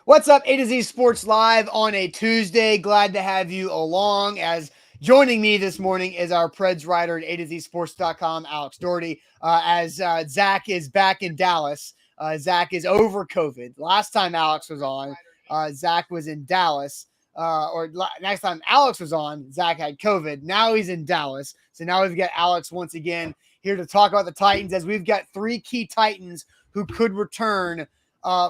What's up, A to Z Sports Live on a Tuesday. Glad to have you along. As joining me this morning is our Preds writer at A to Z Sports.com, Alex Doherty. Zach is back in Dallas. Zach is over COVID. Last time Alex was on, Zach was in Dallas. Next time Alex was on, Zach had COVID. Now he's in Dallas. So now we've got Alex once again here to talk about the Titans, as we've got three key Titans who could return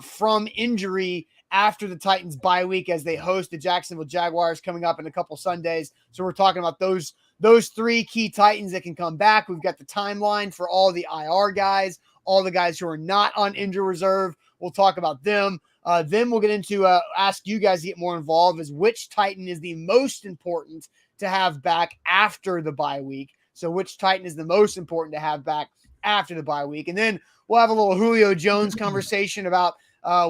from injury after the Titans bye week, as they host the Jacksonville Jaguars coming up in a couple Sundays. So we're talking about those three key Titans that can come back. We've got the timeline for all the IR guys, all the guys who are not on injury reserve. We'll talk about them. Then we'll get into ask you guys to get more involved, as which Titan is the most important to have back after the bye week. So which Titan is the most important to have back after the bye week. And then we'll have a little Julio Jones conversation about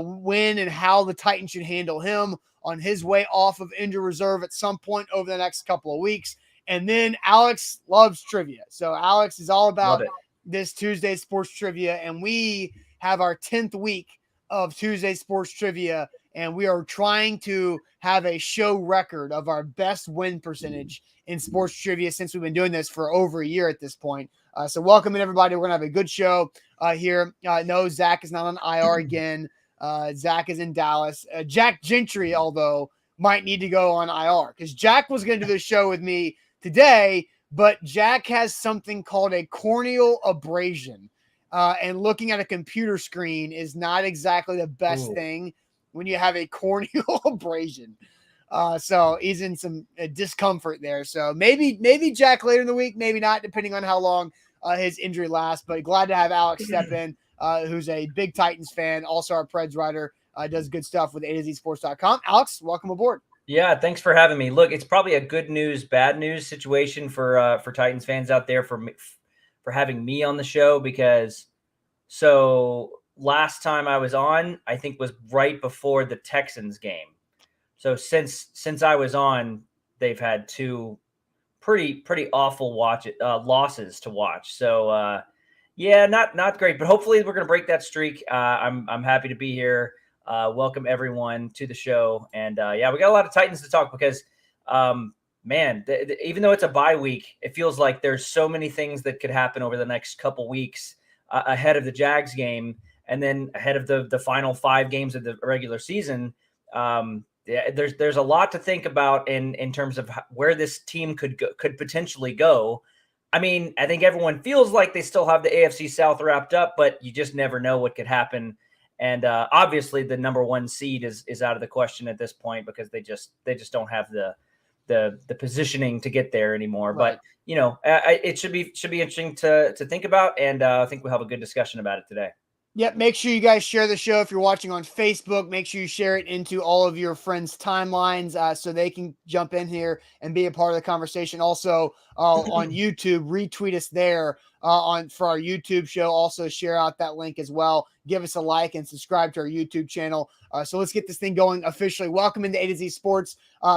when and how the Titans should handle him on his way off of injury reserve at some point over the next couple of weeks. And then Alex loves trivia. So Alex is all about this Tuesday sports trivia, and we have our 10th week of Tuesday sports trivia, and we are trying to have a show record of our best win percentage in sports trivia since we've been doing this for over a year at this point. So welcome in, everybody. We're going to have a good show here. No, Zach is not on IR again. Zach is in Dallas. Jack Gentry, although, might need to go on IR, because Jack was going to do this show with me today, but Jack has something called a corneal abrasion. And looking at a computer screen is not exactly the best thing when you have a corneal abrasion. So he's in some discomfort there. So maybe Jack later in the week, maybe not, depending on how long his injury lasts. But glad to have Alex step in, who's a big Titans fan, also our Preds writer, does good stuff with A2ZSports.com. Alex, welcome aboard. Yeah, thanks for having me. Look, it's probably a good news, bad news situation for Titans fans out there for having me on the show, because last time I was on, I think, was right before the Texans game. So since I was on, they've had two pretty awful losses to watch. So yeah, not great, but hopefully we're going to break that streak. I'm happy to be here. Welcome everyone to the show, and yeah, we got a lot of Titans to talk, because man, even though it's a bye week, it feels like there's so many things that could happen over the next couple weeks ahead of the Jags game, and then ahead of the final 5 games of the regular season. There's a lot to think about in terms of where this team could potentially go. I mean, I think everyone feels like they still have the AFC South wrapped up, but you just never know what could happen. And obviously, the number 1 seed is out of the question at this point, because they just don't have the positioning to get there anymore. Right. But it should be interesting to think about, and I think we'll have a good discussion about it today. Yep. Make sure you guys share the show. If you're watching on Facebook, make sure you share it into all of your friends' timelines so they can jump in here and be a part of the conversation. Also on YouTube, retweet us there for our YouTube show. Also share out that link as well. Give us a like and subscribe to our YouTube channel. So let's get this thing going officially. Welcome into A to Z Sports,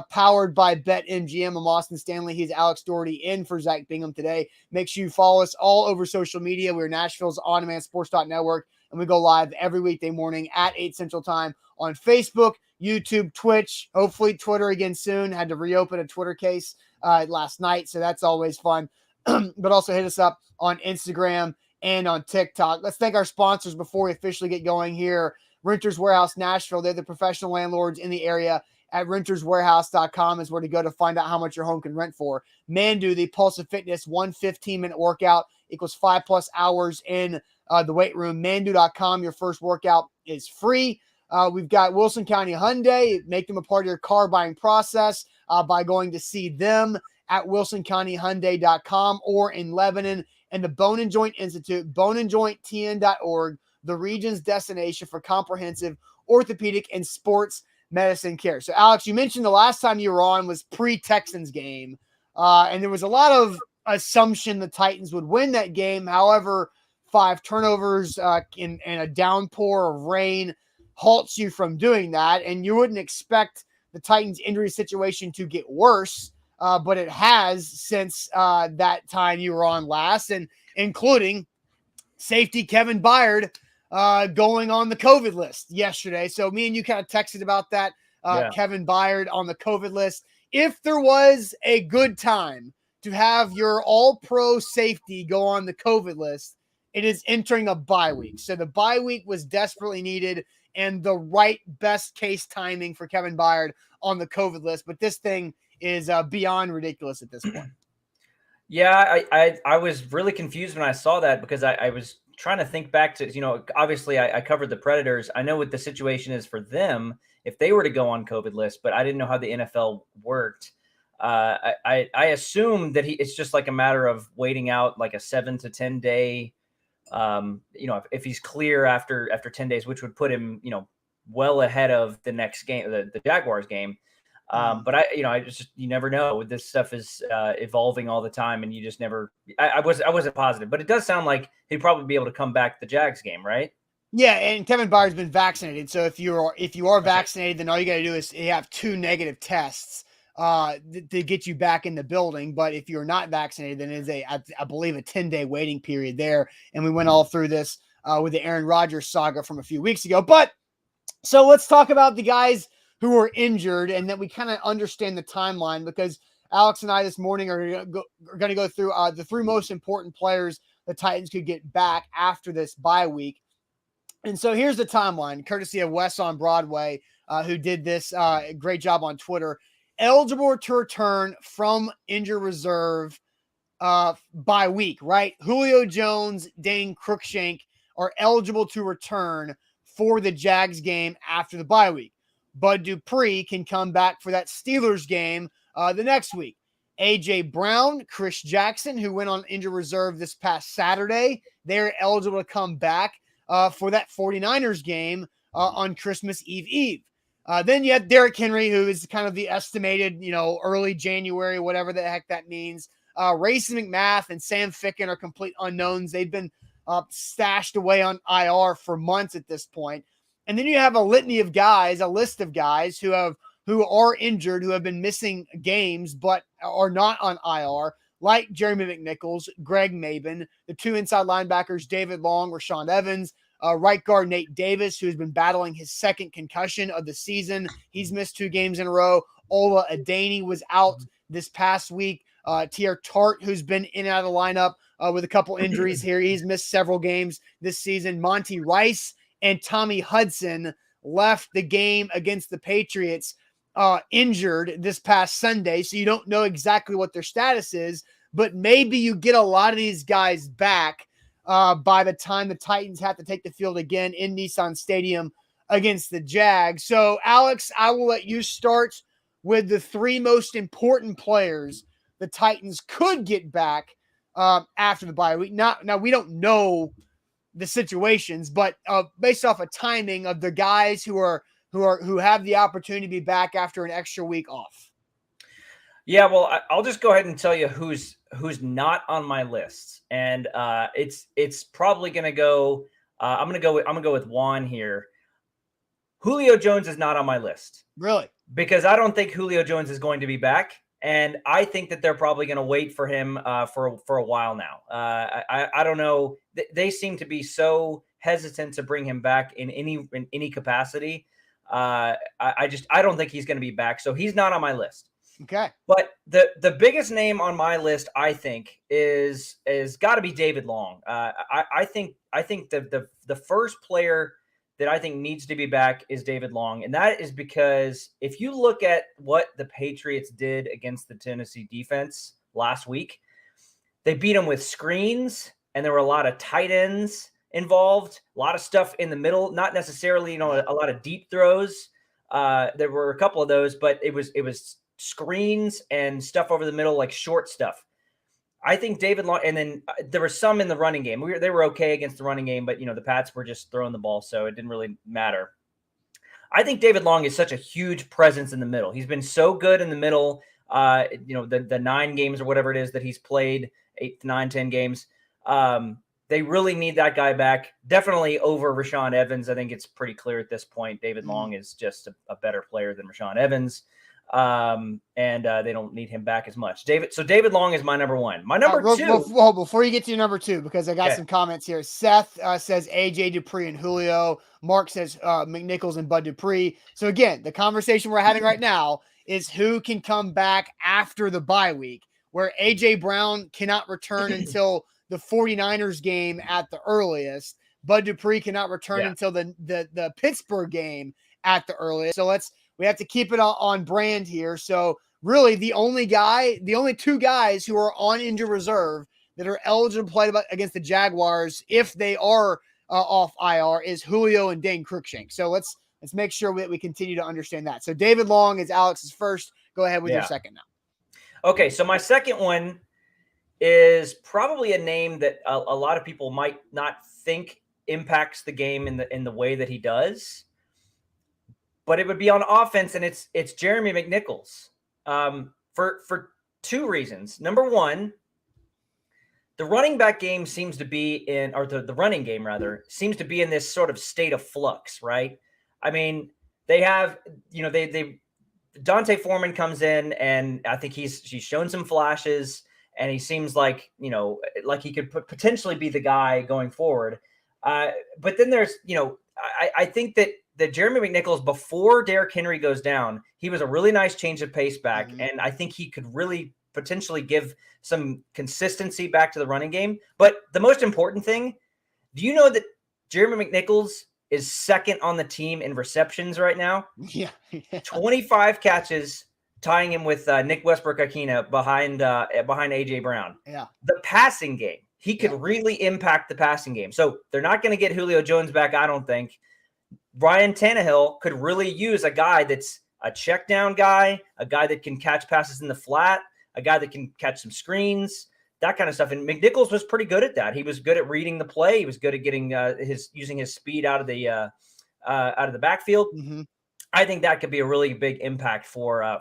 powered by BetMGM. I'm Austin Stanley. He's Alex Doherty in for Zach Bingham today. Make sure you follow us all over social media. We're Nashville's on-demand sports network. And we go live every weekday morning at 8 Central Time on Facebook, YouTube, Twitch, hopefully Twitter again soon. Had to reopen a Twitter case last night, so that's always fun. But also hit us up on Instagram and on TikTok. Let's thank our sponsors before we officially get going here. Renters Warehouse Nashville. They're the professional landlords in the area. At renterswarehouse.com is where to go to find out how much your home can rent for. Mandu, the Pulse of Fitness, 1 15-minute workout equals 5+ hours in the weight room. Mandu.com. Your first workout is free. We've got Wilson County Hyundai. Make them a part of your car buying process by going to see them at wilsoncountyhyundai.com or in Lebanon. And the Bone and Joint Institute, boneandjointtn.org, the region's destination for comprehensive orthopedic and sports medicine care. So, Alex, you mentioned the last time you were on was pre-Texans game, and there was a lot of assumption the Titans would win that game. However, 5 turnovers and a downpour of rain halts you from doing that, and you wouldn't expect the Titans' injury situation to get worse, but it has since that time you were on last, and including safety Kevin Byard going on the COVID list yesterday. So me and you kind of texted about that. Kevin Byard on the COVID list. If there was a good time to have your all-pro safety go on the COVID list, it is entering a bye week. So the bye week was desperately needed and the right best case timing for Kevin Byard on the COVID list. But this thing is beyond ridiculous at this point. Yeah, I was really confused when I saw that because I was trying to think back to, obviously I covered the Predators. I know what the situation is for them if they were to go on COVID list, but I didn't know how the NFL worked. I assumed that it's just like a matter of waiting out like a 7 to 10 day, if he's clear after 10 days, which would put him, well ahead of the next game, the Jaguars game. But you never know. This stuff is evolving all the time, and you just never. I wasn't positive, but it does sound like he'd probably be able to come back the Jags game, right? Yeah, and Kevin Byard's been vaccinated, so if you are vaccinated, then all you got to do is you have 2 negative tests to get you back in the building. But if you're not vaccinated, then it is I believe a 10-day waiting period there. And we went all through this with the Aaron Rodgers saga from a few weeks ago. But so let's talk about the guys who are injured and that we kind of understand the timeline, because Alex and I this morning are going to go through the 3 most important players the Titans could get back after this bye week. And so here's the timeline, courtesy of Wes on Broadway, who did this great job on Twitter. Eligible to return from injured reserve by week, right? Julio Jones, Dane Cruikshank are eligible to return for the Jags game after the bye week. Bud Dupree can come back for that Steelers game the next week. A.J. Brown, Chris Jackson, who went on injured reserve this past Saturday, they're eligible to come back for that 49ers game on Christmas Eve. Then you have Derrick Henry, who is kind of the estimated, early January, whatever the heck that means. Racing McMath and Sam Ficken are complete unknowns. They've been stashed away on IR for months at this point. And then you have a litany of guys, a list of guys who are injured, who have been missing games, but are not on IR, like Jeremy McNichols, Greg Maben, the 2 inside linebackers, David Long, Rashawn Evans, right guard Nate Davis, who has been battling his 2nd concussion of the season. He's missed 2 games in a row. Ola Adeni was out this past week. Tier Tart, who's been in and out of the lineup with a couple injuries here. He's missed several games this season. Monty Rice and Tommy Hudson left the game against the Patriots injured this past Sunday, so you don't know exactly what their status is, but maybe you get a lot of these guys back by the time the Titans have to take the field again in Nissan Stadium against the Jags. So, Alex, I will let you start with the 3 most important players the Titans could get back after the bye week. Now, we don't know the situations, but based off of timing of the guys who have the opportunity to be back after an extra week off. Yeah, well, I'll just go ahead and tell you who's not on my list, and it's probably going to go. I'm going to go with Juan here. Julio Jones is not on my list. Really? Because I don't think Julio Jones is going to be back, and I think that they're probably going to wait for him for a while now. I don't know. They seem to be so hesitant to bring him back in any capacity. I don't think he's going to be back, so he's not on my list. Okay. But the biggest name on my list, I think, is got to be David Long. I think the first player that I think needs to be back is David Long, and that is because if you look at what the Patriots did against the Tennessee defense last week, they beat them with screens, and there were a lot of tight ends involved, a lot of stuff in the middle, not necessarily, a lot of deep throws. There were a couple of those, but it was screens and stuff over the middle, like short stuff. I think David Long, and then there were some in the running game. They were okay against the running game, but the Pats were just throwing the ball, so it didn't really matter. I think David Long is such a huge presence in the middle. He's been so good in the middle. The 9 games or whatever it is that he's played, 8, 9, 10 games. They really need that guy back. Definitely over Rashawn Evans. I think it's pretty clear at this point. David Long is just a better player than Rashawn Evans. And they don't need him back as much. David Long is my number one. My number two. Before you get to your number two, because I got some comments here. Seth says AJ Dupree and Julio. Mark says McNichols and Bud Dupree. So again, the conversation we're having right now is who can come back after the bye week, where AJ Brown cannot return until the 49ers game at the earliest. Bud Dupree cannot return until the Pittsburgh game at the earliest. So we have to keep it on brand here. So really the only two guys who are on injured reserve that are eligible to play against the Jaguars, if they are off IR, is Julio and Dane Cruikshank. So let's make sure that we continue to understand that. So David Long is Alex's first. Go ahead with your second now. Okay. So my second one is probably a name that a lot of people might not think impacts the game in the way that he does. But it would be on offense, and it's Jeremy McNichols for two reasons. Number one, the running back game seems to be the running game rather seems to be in this sort of state of flux, right? I mean, they have, they Dante Foreman comes in, and I think she's shown some flashes, and he seems like he could potentially be the guy going forward. But then there's I think that Jeremy McNichols, before Derrick Henry goes down, he was a really nice change of pace back. Mm-hmm. And I think he could really potentially give some consistency back to the running game. But the most important thing, do you know that Jeremy McNichols is second on the team in receptions right now? Yeah. 25 catches, tying him with Nick Westbrook-Akina behind A.J. Brown. Yeah. The passing game, he could really impact the passing game. So they're not going to get Julio Jones back, I don't think. Ryan Tannehill could really use a guy that's a check down guy, a guy that can catch passes in the flat, a guy that can catch some screens, that kind of stuff. And McNichols was pretty good at that. He was good at reading the play. He was good at getting using his speed out of the backfield. Mm-hmm. I think that could be a really big impact for on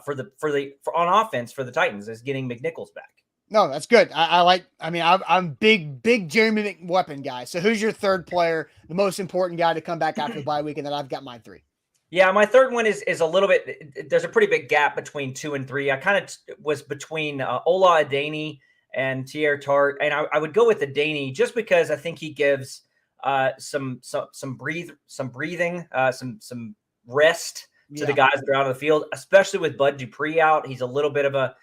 offense for the Titans, is getting McNichols back. No, that's good. I'm big Jeremy McWeapon guy. So who's your third player, the most important guy to come back after the bye week? And then I've got my three. Yeah, my third one is a little bit, there's a pretty big gap between 2 and 3. I kind of was between Ola Adeni and Tier Tart. And I would go with Adeni just because I think he gives some breathing, some rest to the guys that are out of the field, especially with Bud Dupree out. He's a little bit of a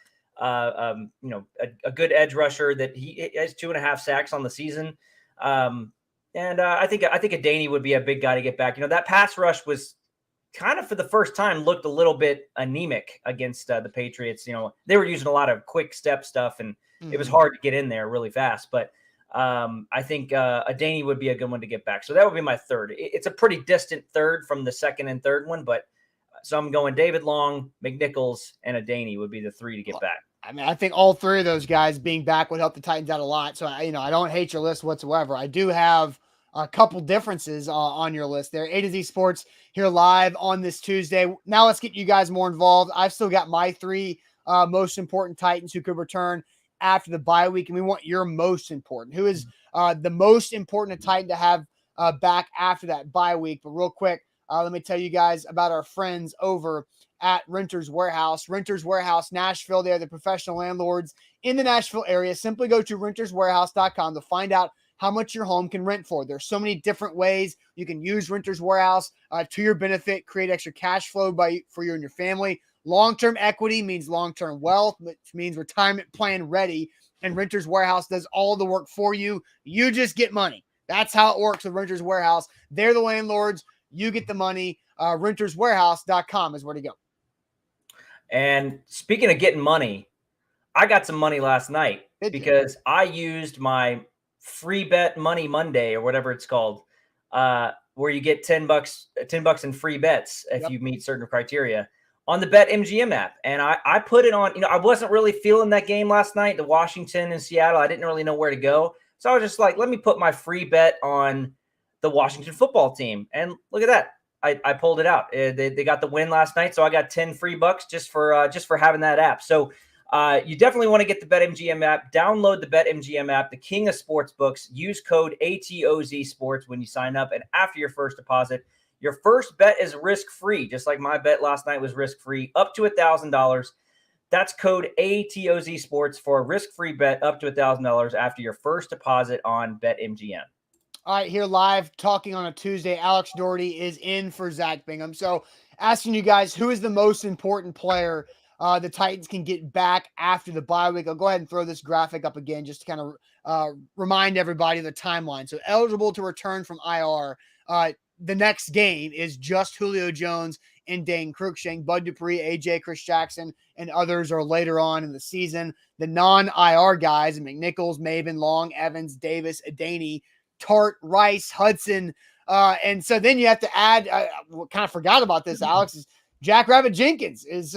good edge rusher that he has 2.5 sacks on the season. And I think Adeni would be a big guy to get back. That pass rush was kind of, for the first time, looked a little bit anemic against the Patriots. They were using a lot of quick step stuff, and it was hard to get in there really fast. But I think Adeni would be a good one to get back. So that would be my third. It's a pretty distant third from the second and third one, but so I'm going David Long, McNichols, and Adeni would be the 3 to get back. I mean, I think all 3 of those guys being back would help the Titans out a lot. So, I don't hate your list whatsoever. I do have a couple differences on your list there. A to Z Sports here live on this Tuesday. Now let's get you guys more involved. I've still got my 3 most important Titans who could return after the bye week, and we want your most important. Who is the most important Titan to have back after that bye week? But real quick, let me tell you guys about our friends over at Renters Warehouse. Renters Warehouse, Nashville. They are the professional landlords in the Nashville area. Simply go to renterswarehouse.com to find out how much your home can rent for. There's so many different ways you can use Renters Warehouse to your benefit, create extra cash flow for you and your family. Long-term equity means long-term wealth, which means retirement plan ready. And Renters Warehouse does all the work for you. You just get money. That's how it works with Renters Warehouse. They're the landlords. You get the money. Renterswarehouse.com is where to go. And speaking of getting money, I got some money last night because I used my free bet money Monday or whatever it's called, where you get $10 in free bets if you meet certain criteria on the BetMGM app. And I put it on, I wasn't really feeling that game last night, the Washington and Seattle. I didn't really know where to go. So I was just like, let me put my free bet on the Washington football team. And look at that. I pulled it out. They got the win last night. So I got 10 free bucks just for having that app. So you definitely want to get the BetMGM app. Download the BetMGM app, the king of sports books. Use code ATOZ Sports when you sign up. And after your first deposit, Your first bet is risk-free, just like my bet last night was risk-free, up to $1,000. That's code ATOZ Sports for a risk-free bet up to $1,000 after your first deposit on BetMGM. All right, here live talking on a Tuesday. Alex Doherty is in for Zach Bingham. So asking you guys, who is the most important player the Titans can get back after the bye week? I'll go ahead and throw this graphic up again just to kind of remind everybody of the timeline. So eligible to return from IR. The next game is just Julio Jones and Dane Cruikshank. Bud Dupree, AJ, Chris Jackson, and others are later on in the season. The non-IR guys, McNichols, Maven, Long, Evans, Davis, Adaney, Tart, Rice, Hudson. And so then you have to add, kind of forgot about this, Alex, is Jackrabbit Jenkins is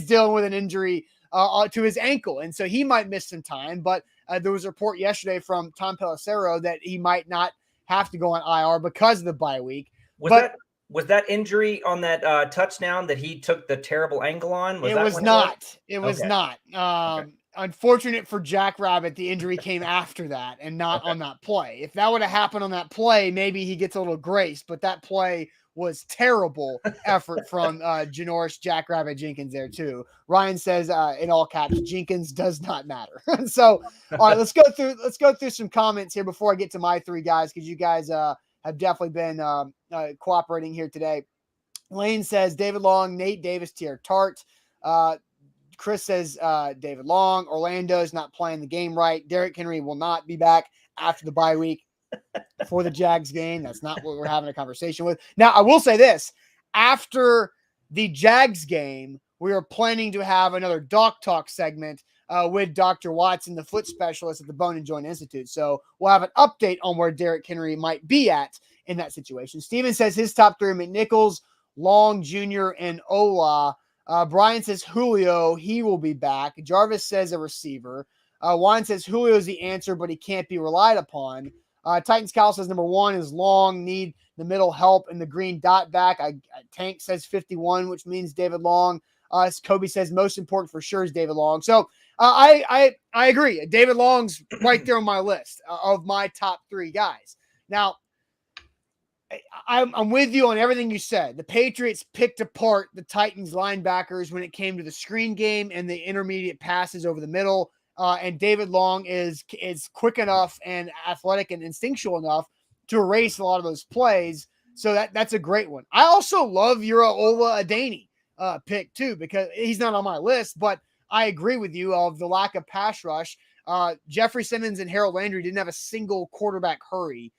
dealing with an injury to his ankle. And so he might miss some time. But there was a report yesterday from Tom Pelissero that he might not have to go on IR because of the bye week. Was that injury on that touchdown that he took the terrible angle on? It was not. Okay. Unfortunate for Jackrabbit, the injury came after that and not on that play. If that would have happened on that play, maybe he gets a little grace, but that play was terrible effort from Janoris Jackrabbit Jenkins there too. Ryan says in all caps, Jenkins does not matter. So, all right, let's go through some comments here before I get to my three guys, because you guys have definitely been cooperating here today. Lane says David Long, Nate Davis, Tier Tart. Chris says David Long. Orlando's not playing the game right. Derrick Henry will not be back after the bye week for the Jags game. That's not what we're having a conversation with. Now, I will say this. After the Jags game, we are planning to have another Doc Talk segment with Dr. Watson, the foot specialist at the Bone and Joint Institute. So we'll have an update on where Derrick Henry might be at in that situation. Steven says his top three are McNichols, Long Jr., and Ola. Brian says Julio, he will be back. Jarvis says a receiver. Juan says Julio's the answer, but he can't be relied upon. Titans Cal says number one is Long, need the middle help and the green dot back. Tank says 51, which means David Long. Kobe says most important for sure is David Long. So I agree. David Long's right there on my list of my top three guys. Now, I'm with you on everything you said. The Patriots picked apart the Titans linebackers when it came to the screen game and the intermediate passes over the middle. And David Long is quick enough and athletic and instinctual enough to erase a lot of those plays. So that's a great one. I also love your Ola Adaney pick too, because he's not on my list, but I agree with you of the lack of pass rush. Jeffrey Simmons and Harold Landry didn't have a single quarterback hurry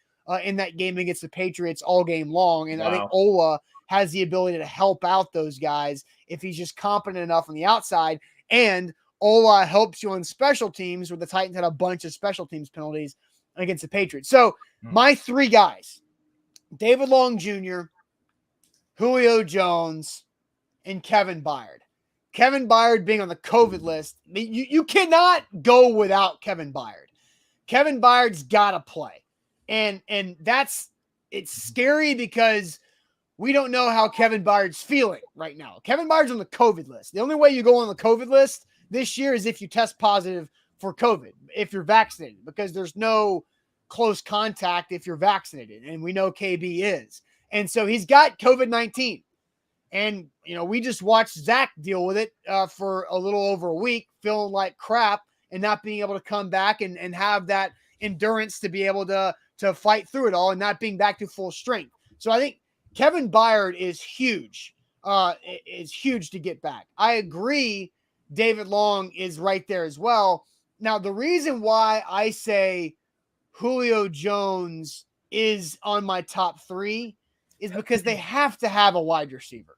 in that game against the Patriots all game long. And wow. I think Ola has the ability to help out those guys if he's just competent enough on the outside. And Ola helps you on special teams, where the Titans had a bunch of special teams penalties against the Patriots. So my three guys, David Long Jr., Julio Jones, and Kevin Byard. Kevin Byard being on the COVID list, you cannot go without Kevin Byard. Kevin Byard's got to play. And it's scary because we don't know how Kevin Byard's feeling right now. Kevin Byard's on the COVID list. The only way you go on the COVID list this year is if you test positive for COVID, if you're vaccinated, because there's no close contact if you're vaccinated. And we know KB is. And so he's got COVID-19. And, we just watched Zach deal with it for a little over a week, feeling like crap and not being able to come back and have that endurance to be able to fight through it all and not being back to full strength. So I think Kevin Byard is huge. Is huge to get back. I agree David Long is right there as well. Now, the reason why I say Julio Jones is on my top three is because they have to have a wide receiver.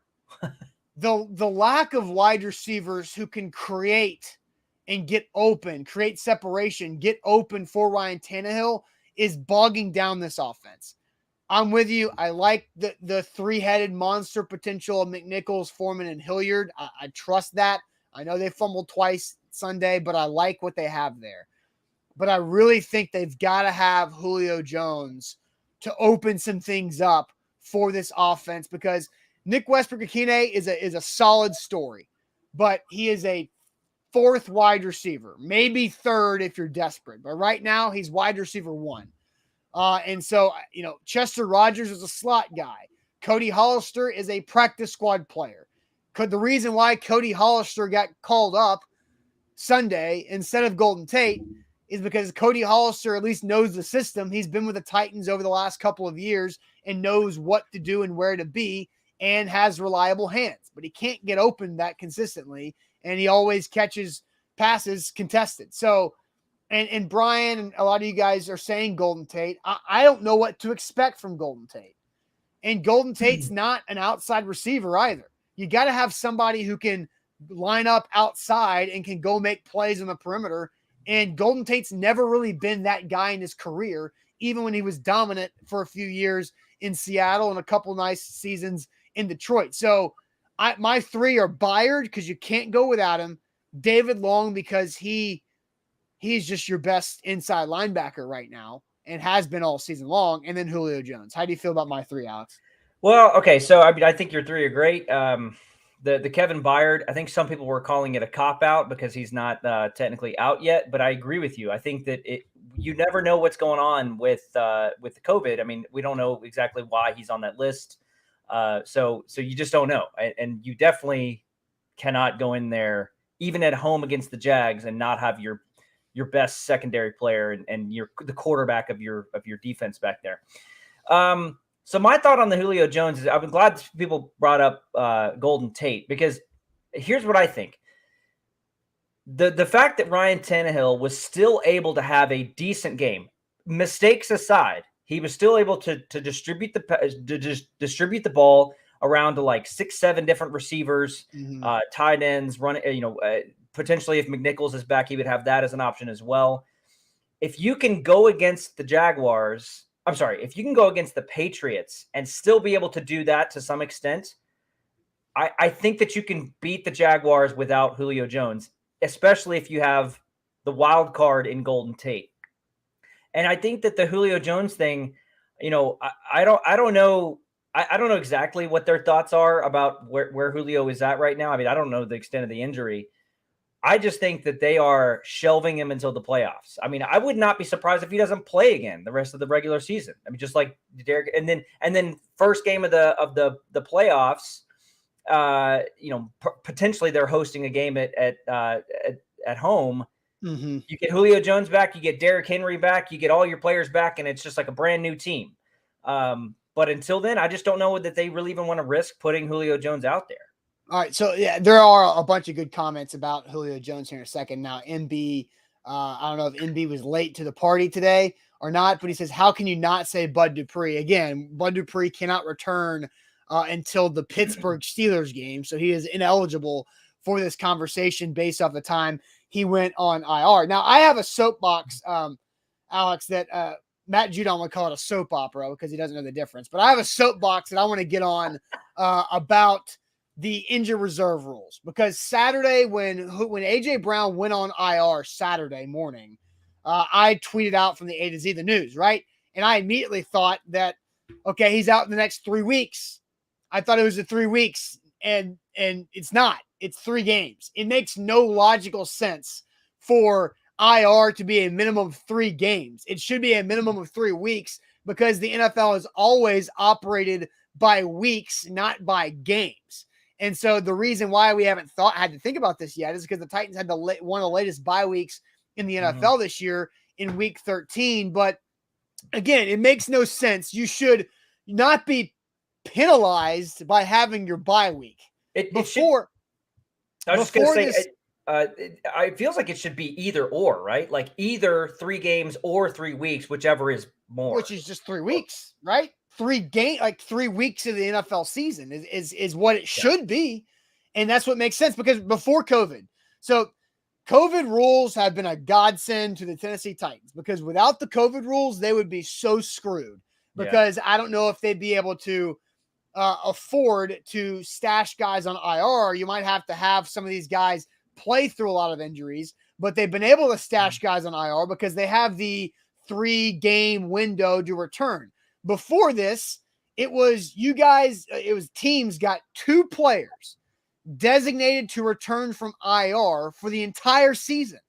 The lack of wide receivers who can create and get open, create separation, get open for Ryan Tannehill is bogging down this offense. I'm with you. I like the three-headed monster potential of McNichols, Foreman, and Hilliard. I trust that. I know they fumbled twice Sunday, but I like what they have there. But I really think they've got to have Julio Jones to open some things up for this offense, because Nick Westbrook-Akine is a solid story, but he is a fourth wide receiver, maybe third if you're desperate. But right now he's wide receiver one. And so, Chester Rogers is a slot guy. Cody Hollister is a practice squad player. The reason why Cody Hollister got called up Sunday instead of Golden Tate is because Cody Hollister at least knows the system. He's been with the Titans over the last couple of years and knows what to do and where to be and has reliable hands, but he can't get open that consistently. And he always catches passes contested. So, and Brian and a lot of you guys are saying Golden Tate. I don't know what to expect from Golden Tate. And Golden Tate's not an outside receiver either. You got to have somebody who can line up outside and can go make plays on the perimeter. And Golden Tate's never really been that guy in his career, even when he was dominant for a few years in Seattle and a couple nice seasons in Detroit. So my three are Byard because you can't go without him, David Long because he's just your best inside linebacker right now and has been all season long, and then Julio Jones. How do you feel about my three, Alex? Well, okay, so I think your three are great. The Kevin Byard, I think some people were calling it a cop-out because he's not technically out yet, but I agree with you. I think that you never know what's going on with the COVID. I mean, we don't know exactly why he's on that list. So you just don't know. And you definitely cannot go in there, even at home against the Jags, and not have your best secondary player and the quarterback of your defense back there. So my thought on the Julio Jones is I'm glad people brought up Golden Tate, because here's what I think. The fact that Ryan Tannehill was still able to have a decent game, mistakes aside, he was still able to distribute the ball around to like 6-7 different receivers, tight ends, potentially if McNichols is back, he would have that as an option as well. If you can go against the if you can go against the Patriots and still be able to do that to some extent, I think that you can beat the Jaguars without Julio Jones, especially if you have the wild card in Golden Tate. And I think that the Julio Jones thing, I don't know exactly what their thoughts are about where Julio is at right now. I mean, I don't know the extent of the injury. I just think that they are shelving him until the playoffs. I mean, I would not be surprised if he doesn't play again the rest of the regular season. I mean, just like Derek, and then first game of the playoffs, potentially they're hosting a game at home. Mm-hmm. You get Julio Jones back, you get Derrick Henry back, you get all your players back, and it's just like a brand new team. But until then, I just don't know that they really even want to risk putting Julio Jones out there. All right, so yeah, there are a bunch of good comments about Julio Jones here in a second. Now, MB, I don't know if MB was late to the party today or not, but he says, how can you not say Bud Dupree? Again, Bud Dupree cannot return until the Pittsburgh Steelers game, so he is ineligible for this conversation based off the time he went on IR. Now, I have a soapbox, Alex, that Matt Judon would call it a soap opera because he doesn't know the difference, but I have a soapbox that I want to get on about the injured reserve rules, because Saturday when AJ Brown went on IR Saturday morning, I tweeted out from the A to Z the news, right? And I immediately thought that, okay, he's out in the next 3 weeks. I thought it was the 3 weeks, and it's not. It's 3 games. It makes no logical sense for IR to be a minimum of 3 games. It should be a minimum of 3 weeks, because the NFL has always operated by weeks, not by games. And so the reason why we haven't had to think about this yet is because the Titans had one of the latest bye weeks in the NFL this year in week 13. But again, it makes no sense. You should not be penalized by having your bye week. I was just going to say, it feels like it should be either or, right? Like either 3 games or 3 weeks, whichever is more. Which is just 3 weeks, right? 3 weeks of the NFL season is what it should be. And that's what makes sense, because before COVID. So COVID rules have been a godsend to the Tennessee Titans, because without the COVID rules, they would be so screwed, because I don't know if they'd be able to afford to stash guys on IR. You might have to have some of these guys play through a lot of injuries, but they've been able to stash guys on IR because they have the 3-game window to return. Before this, it was teams got 2 players designated to return from IR for the entire season.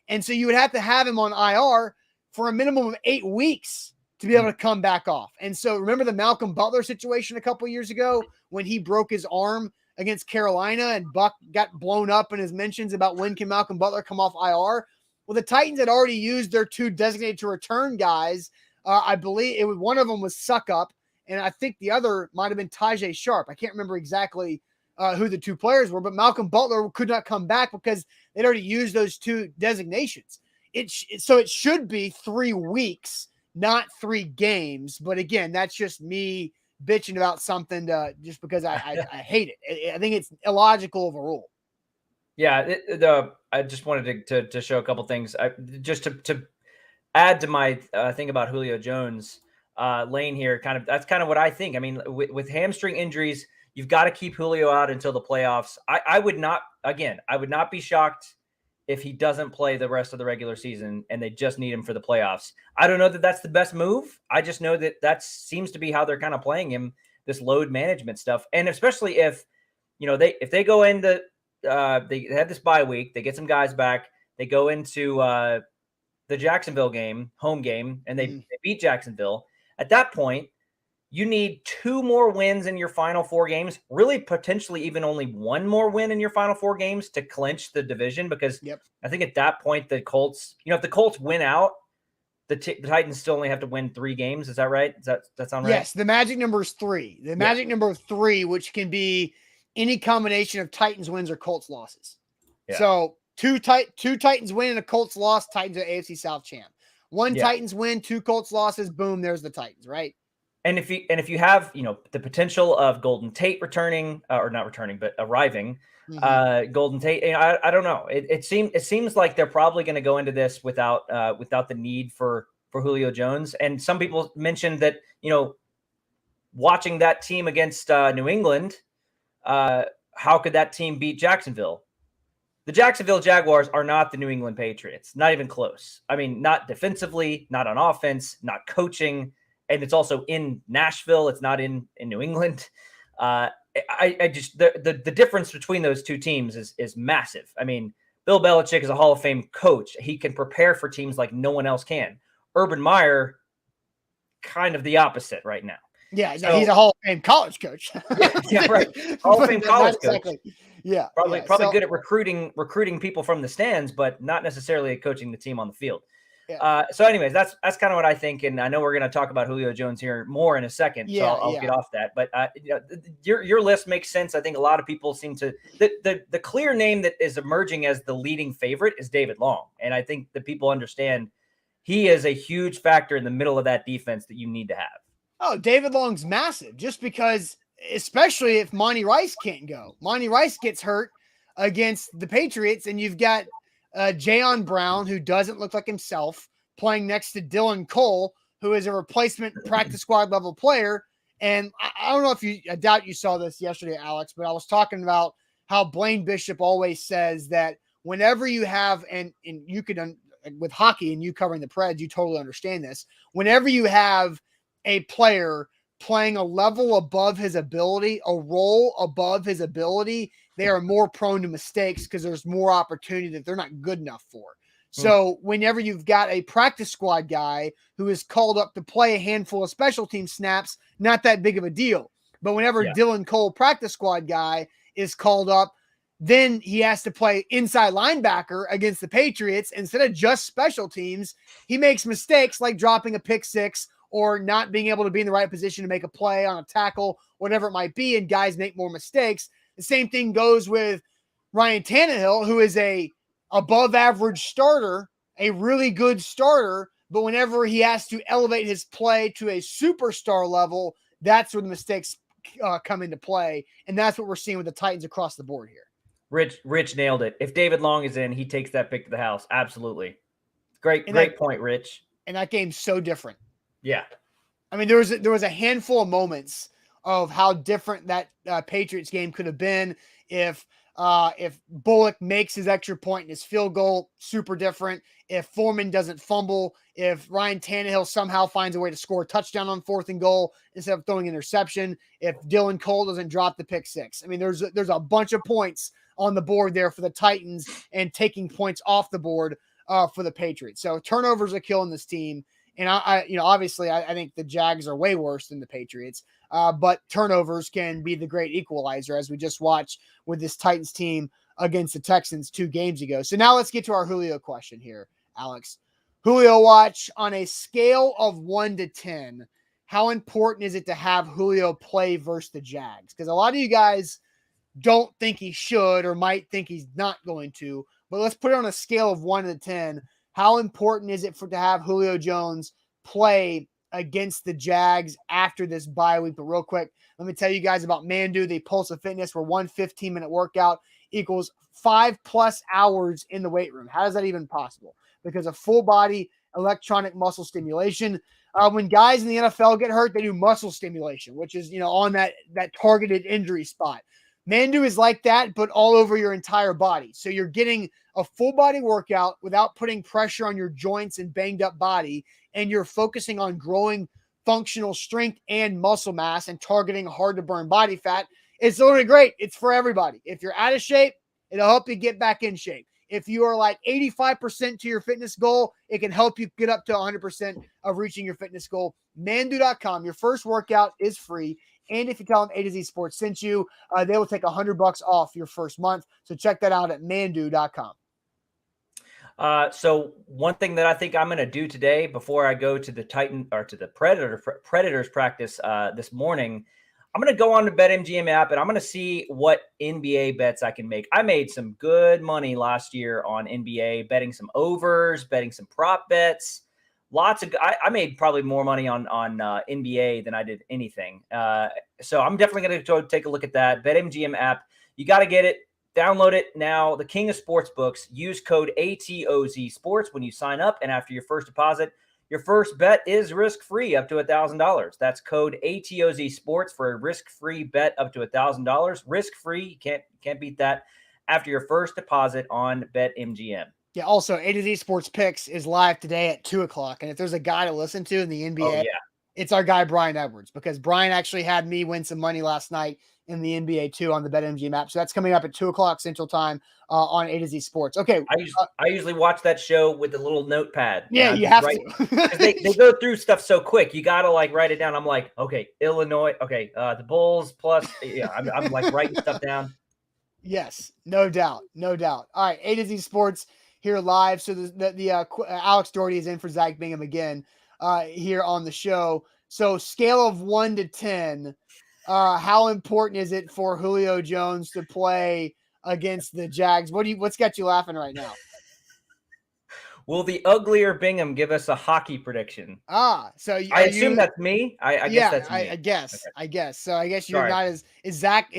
And so you would have to have him on IR for a minimum of 8 weeks to be able to come back off. And so remember the Malcolm Butler situation a couple years ago when he broke his arm against Carolina and Buck got blown up in his mentions about when can Malcolm Butler come off IR. Well, the Titans had already used their 2 designated to return guys. I believe one of them was Suckup, and I think the other might have been Tajay Sharp. I can't remember exactly who the 2 players were, but Malcolm Butler could not come back because they'd already used those 2 designations. So it should be 3 weeks, not 3 games. But again, that's just me bitching about something just because I hate it. I think it's illogical of a rule. Yeah, I just wanted to show a couple things. Just to add to my thing about Julio Jones, Lane here. That's kind of what I think. I mean, with hamstring injuries, you've got to keep Julio out until the playoffs. I would not be shocked if he doesn't play the rest of the regular season and they just need him for the playoffs. I don't know that that's the best move. I just know that seems to be how they're kind of playing him, this load management stuff. And especially if, if they go into, they have this bye week, they get some guys back, they go into the Jacksonville game, home game, and they beat Jacksonville. At that point, you need 2 more wins in your final 4 games, really potentially even only 1 more win in your final 4 games to clinch the division. Because I think at that point, the Colts, if the Colts win out, the Titans still only have to win 3 games. Is that right? Does that sound right? Yes. The magic number is 3. The magic number of 3, which can be any combination of Titans wins or Colts losses. Yeah. So 2 Titans win and a Colts loss, Titans are AFC South champ. 1 Titans win, 2 Colts losses, boom, there's the Titans, right? And if you have, the potential of Golden Tate returning or not returning, but arriving, Golden Tate, I don't know. It seems like they're probably going to go into this without the need for Julio Jones. And some people mentioned that, watching that team against New England, how could that team beat Jacksonville? The Jacksonville Jaguars are not the New England Patriots, not even close. I mean, not defensively, not on offense, not coaching. And it's also in Nashville. It's not in New England. I just the difference between those 2 teams is massive. I mean, Bill Belichick is a Hall of Fame coach. He can prepare for teams like no one else can. Urban Meyer, kind of the opposite right now. Yeah, so, he's a Hall of Fame college coach. yeah, right. Hall of Fame college coach. Exactly. Yeah, probably good at recruiting people from the stands, but not necessarily at coaching the team on the field. Yeah. So anyways, that's kind of what I think. And I know we're going to talk about Julio Jones here more in a second. Yeah, so I'll get off that. But your list makes sense. I think a lot of people seem to the clear name that is emerging as the leading favorite is David Long. And I think that people understand he is a huge factor in the middle of that defense that you need to have. Oh, David Long's massive just because, especially if Monty Rice can't go. Monty Rice gets hurt against the Patriots and you've got Jayon Brown, who doesn't look like himself, playing next to Dylan Cole, who is a replacement practice squad level player. And I don't know I doubt you saw this yesterday, Alex, but I was talking about how Blaine Bishop always says that whenever you have, and you could, with hockey and you covering the Preds, you totally understand this. Whenever you have a player playing a level above his ability, a role above his ability, they are more prone to mistakes because there's more opportunity that they're not good enough for. So whenever you've got a practice squad guy who is called up to play a handful of special team snaps, not that big of a deal. But whenever Dylan Cole, practice squad guy, is called up, then he has to play inside linebacker against the Patriots instead of just special teams. He makes mistakes like dropping a pick 6 or not being able to be in the right position to make a play on a tackle, whatever it might be, and guys make more mistakes. The same thing goes with Ryan Tannehill, who is a above average starter, a really good starter, but whenever he has to elevate his play to a superstar level, that's where the mistakes come into play. And that's what we're seeing with the Titans across the board here. Rich nailed it. If David Long is in, he takes that pick to the house. Absolutely. Great point, Rich. And that game's so different. Yeah. I mean, there was a handful of moments of how different that Patriots game could have been if Bullock makes his extra point in his field goal, super different. If Foreman doesn't fumble, if Ryan Tannehill somehow finds a way to score a touchdown on 4th and goal instead of throwing an interception, if Dylan Cole doesn't drop the pick 6. I mean, there's a bunch of points on the board there for the Titans and taking points off the board for the Patriots. So turnovers are killing this team. And obviously I think the Jags are way worse than the Patriots. But turnovers can be the great equalizer, as we just watched with this Titans team against the Texans 2 games ago. So now let's get to our Julio question here, Alex. Julio watch, on a scale of 1 to 10, how important is it to have Julio play versus the Jags? Because a lot of you guys don't think he should or might think he's not going to. But let's put it on a scale of 1 to 10. How important is it to have Julio Jones play against the Jags after this bye week? But real quick, let me tell you guys about Mandu, the Pulse of Fitness, where 1 15-minute workout equals 5+ hours in the weight room. How is that even possible? Because of full body electronic muscle stimulation. When guys in the NFL get hurt, they do muscle stimulation, which is, on that targeted injury spot. Mandu is like that, but all over your entire body. So you're getting a full body workout without putting pressure on your joints and banged up body. And you're focusing on growing functional strength and muscle mass and targeting hard to burn body fat. It's literally great. It's for everybody. If you're out of shape, it'll help you get back in shape. If you are like 85% to your fitness goal, it can help you get up to 100% of reaching your fitness goal. Mandu.com. Your first workout is free. And if you tell them A to Z Sports sent you, they will take $100 off your first month. So check that out at Mandu.com. So one thing that I think I'm going to do today before I go to the Predators practice this morning, I'm going to go on the BetMGM app and I'm going to see what NBA bets I can make. I made some good money last year on NBA, betting some overs, betting some prop bets. I made probably more money on NBA than I did anything. So I'm definitely going to go take a look at that BetMGM app. You got to get it. Download it now. The king of sports books. Use code ATOZ Sports when you sign up, and after your first deposit, your first bet is risk-free up to $1,000. That's code ATOZ Sports for a risk-free bet up to $1,000. Risk-free, can't beat that. After your first deposit on BetMGM. Yeah. Also, A to Z Sports Picks is live today at 2:00, and if there's a guy to listen to in the NBA, it's our guy Brian Edwards, because Brian actually had me win some money last night in the NBA too on the BetMGM app. So that's coming up at 2:00 Central Time on A to Z Sports. Okay. I usually watch that show with the little notepad. Yeah, you have to. they go through stuff so quick. You got to write it down. I'm like, okay, Illinois. Okay. The Bulls plus, I'm writing stuff down. Yes, no doubt. No doubt. All right. A to Z Sports here live. So the Alex Doherty is in for Zach Bingham again here on the show. So scale of 1 to 10, how important is it for Julio Jones to play against the Jags? What's got you laughing right now? Will the uglier Bingham give us a hockey prediction? So I assume that's me. I guess that's me. I guess. Okay. I guess. So I guess you're not as is Zach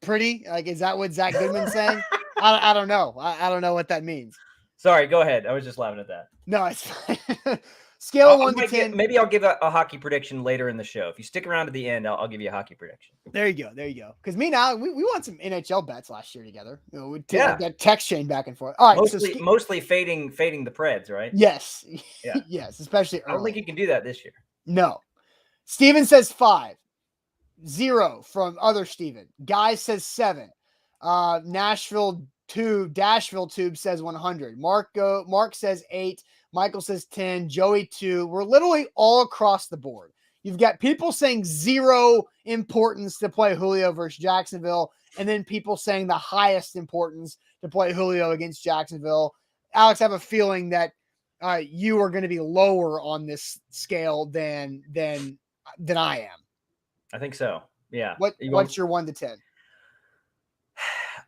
pretty? Is that what Zach Goodman's saying? I don't know. I don't know what that means. Sorry, go ahead. I was just laughing at that. No, it's fine. Scale of 1 to 10. Maybe I'll give a hockey prediction later in the show. If you stick around to the end, I'll give you a hockey prediction. There you go. Because me now, we won some NHL bets last year together. We did that text chain back and forth. All right. Mostly fading the Preds, right? Yes. Yeah. Yes, especially early. I don't think you can do that this year. No. Steven says 5. 0 from other Steven. Guy says 7. Dashville Tube says 100. Mark says 8. Michael says 10. Joey 2. We're literally all across the board. You've got people saying 0 importance to play Julio versus Jacksonville, and then people saying the highest importance to play Julio against Jacksonville. Alex, I have a feeling that you are going to be lower on this scale than I am. I think so. Yeah. What's your 1 to 10?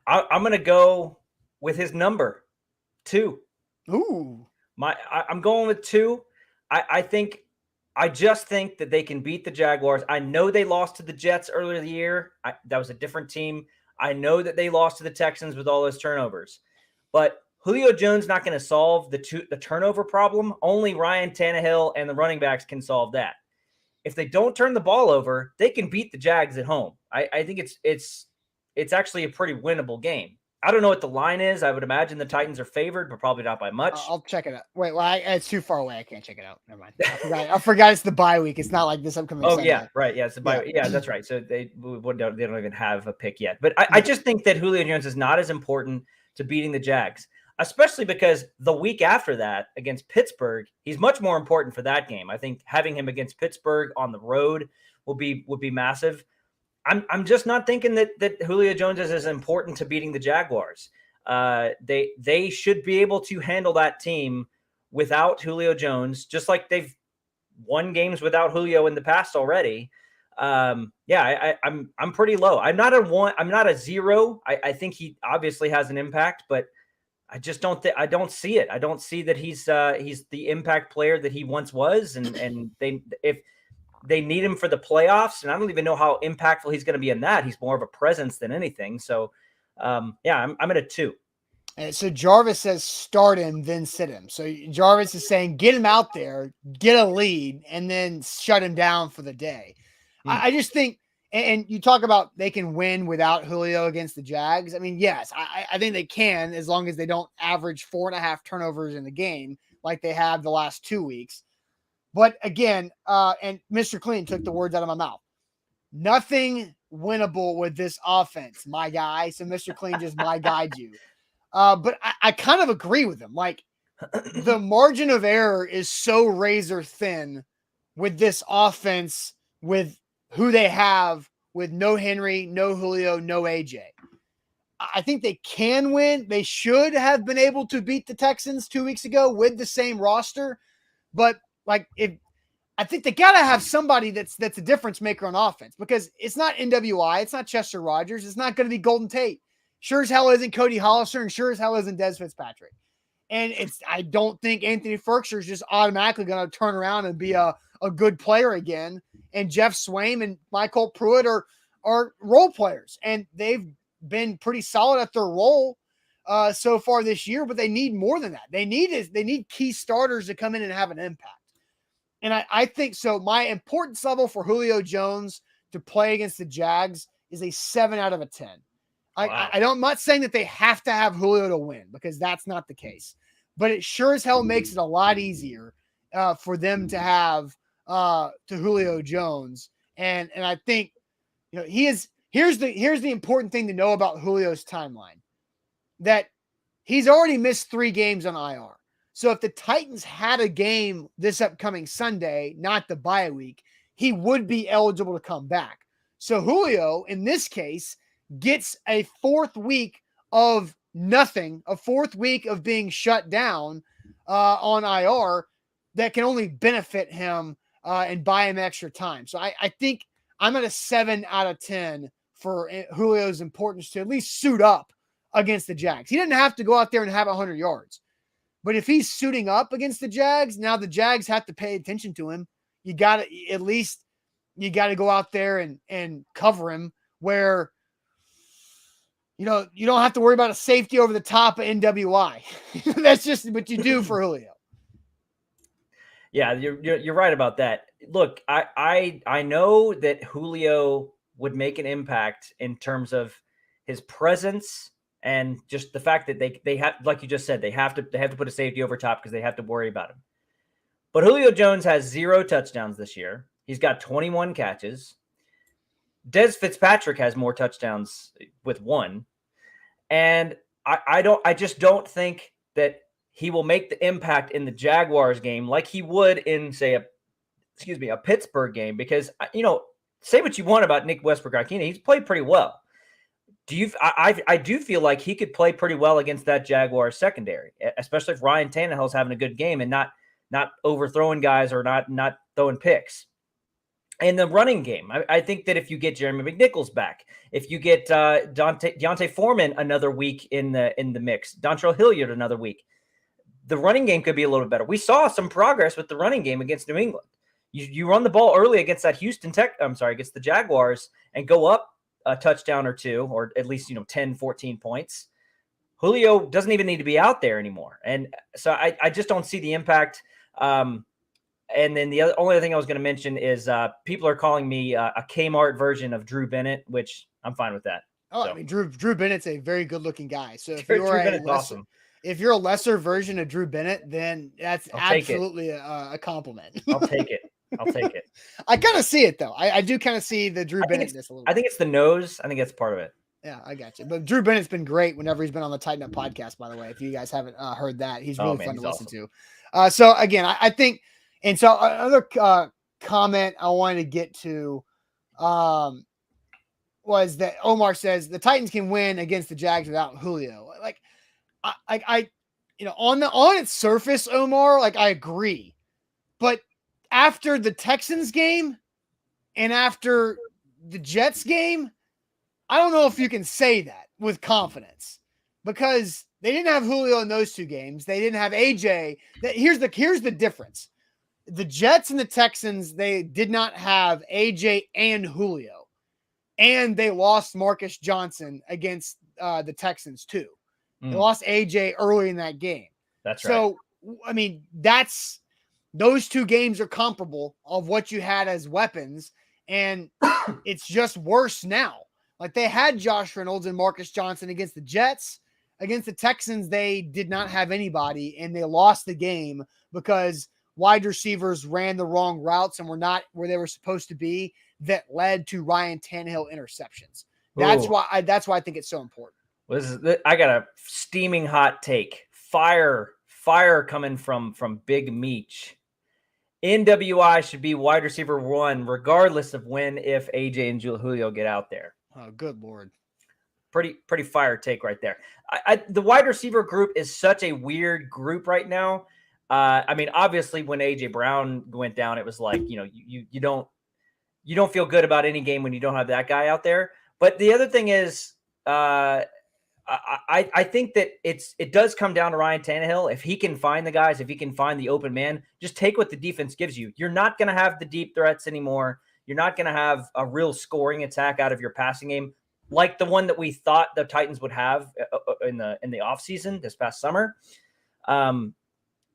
I'm going to go with his number 2. Ooh. I'm going with 2. I just think that they can beat the Jaguars. I know they lost to the Jets earlier in the year. That was a different team. I know that they lost to the Texans with all those turnovers. But Julio Jones not going to solve the turnover problem. Only Ryan Tannehill and the running backs can solve that. If they don't turn the ball over, they can beat the Jags at home. I think it's actually a pretty winnable game. I don't know what the line is. I would imagine the Titans are favored, but probably not by much. I'll check it out. Wait, it's too far away. I can't check it out. Never mind. I forgot it's the bye week. It's not like this upcoming Sunday. Yeah, right. Yeah, it's the bye week. Yeah, that's right. So they don't even have a pick yet. But I just think that Julio Jones is not as important to beating the Jags. especially because the week after that against Pittsburgh, he's much more important for that game. I think having him against Pittsburgh on the road would be massive. I'm just not thinking that Julio Jones is as important to beating the Jaguars. They should be able to handle that team without Julio Jones, just like they've won games without Julio in the past already. I'm pretty low. I'm not a 1. I'm not a 0. I think he obviously has an impact, but I just don't I don't see it. I don't see that he's the impact player that he once was. And if they need him for the playoffs, and I don't even know how impactful he's going to be in that. He's more of a presence than anything. So I'm at a 2. And so Jarvis says start him, then sit him. So Jarvis is saying get him out there, get a lead, and then shut him down for the day. I just think, and you talk about they can win without Julio against the Jags. I mean, yes, I think they can, as long as they don't average 4.5 turnovers in the game like they have the last 2 weeks. But again, and Mr. Clean took the words out of my mouth. Nothing winnable with this offense, my guy. So Mr. Clean just my guide you. But I kind of agree with him. Like, the margin of error is so razor thin with this offense, with who they have, with no Henry, no Julio, no AJ. I think they can win. They should have been able to beat the Texans 2 weeks ago with the same roster. But like, I think they got to have somebody that's a difference maker on offense, because it's not NWI. It's not Chester Rogers. It's not going to be Golden Tate. Sure as hell isn't Cody Hollister, and sure as hell isn't Des Fitzpatrick. And I don't think Anthony Ferkser is just automatically going to turn around and be a good player again. And Jeff Swaim and Michael Pruitt are role players, and they've been pretty solid at their role so far this year, but they need more than that. They need key starters to come in and have an impact. And I think so. My importance level for Julio Jones to play against the Jags is a 7 out of a 10. Wow. I'm not saying that they have to have Julio to win, because that's not the case. But it sure as hell makes it a lot easier for them to have to Julio Jones. And I think, you know, here's the important thing to know about Julio's timeline, that he's already missed 3 games on IR. So if the Titans had a game this upcoming Sunday, not the bye week, he would be eligible to come back. So Julio, in this case, gets a 4th week of nothing, a 4th week of being shut down on IR that can only benefit him and buy him extra time. So I think I'm at a 7 out of 10 for Julio's importance to at least suit up against the Jags. He didn't have to go out there and have 100 yards. But if he's suiting up against the Jags, now the Jags have to pay attention to him. You got to go out there and cover him, where, you know, you don't have to worry about a safety over the top of NWI. That's just what you do for Julio. Yeah, you're right about that. Look, I know that Julio would make an impact in terms of his presence and just the fact that they have, like you just said, they have to put a safety over top because they have to worry about him. But Julio Jones has 0 touchdowns this year. He's got 21 catches. Des Fitzpatrick has more touchdowns with 1. And I just don't think that he will make the impact in the Jaguars game like he would in, say, a Pittsburgh game, because, you know, say what you want about Nick Westbrook-Ikhine, he's played pretty well. I do feel like he could play pretty well against that Jaguars secondary, especially if Ryan Tannehill's having a good game and not overthrowing guys or not throwing picks. In the running game, I think that if you get Jeremy McNichols back, if you get Deontay Foreman another week in the mix, Dontrell Hilliard another week, the running game could be a little better. We saw some progress with the running game against New England. You run the ball early against that against the Jaguars, and go up a touchdown or 2, or at least, 10, 14 points. Julio doesn't even need to be out there anymore. And so I just don't see the impact. And then the only other thing I was going to mention is people are calling me a Kmart version of Drew Bennett, which I'm fine with that. Oh, so. I mean, Drew Bennett's a very good looking guy. So if you're a lesser version of Drew Bennett, then that's absolutely a compliment. I'll take it. I kind of see it though. I do kind of see the Drew Bennettness a little bit. I think it's the nose. I think that's part of it. Yeah, I got you. But Drew Bennett's been great whenever he's been on the Tighten Up podcast, by the way. If you guys haven't heard that, he's really fun to listen to. So again, I think, and so another comment I wanted to get to was that Omar says the Titans can win against the Jags without Julio. Like I on its surface, Omar, like I agree. But after the Texans game and after the Jets game, I don't know if you can say that with confidence because they didn't have Julio in those 2 games. They didn't have AJ. Here's the difference. The Jets and the Texans, they did not have AJ and Julio. And they lost Marcus Johnson against the Texans too. They lost AJ early in that game. That's right. So, I mean, those 2 games are comparable of what you had as weapons. And it's just worse now. Like they had Josh Reynolds and Marcus Johnson against the Jets. Against the Texans, they did not have anybody, and they lost the game because wide receivers ran the wrong routes and were not where they were supposed to be. That led to Ryan Tannehill interceptions. That's why I think it's so important. I got a steaming hot take. Fire coming from Big Meech. NWI should be wide receiver 1, regardless of when, if AJ and Julio get out there. Oh, good Lord. Pretty fire take right there. The wide receiver group is such a weird group right now. I mean, obviously when AJ Brown went down, it was like, you don't feel good about any game when you don't have that guy out there. But the other thing is, I think that it does come down to Ryan Tannehill. If he can find the guys, if he can find the open man, just take what the defense gives you. You're not going to have the deep threats anymore. You're not going to have a real scoring attack out of your passing game like the one that we thought the Titans would have in the offseason this past summer. And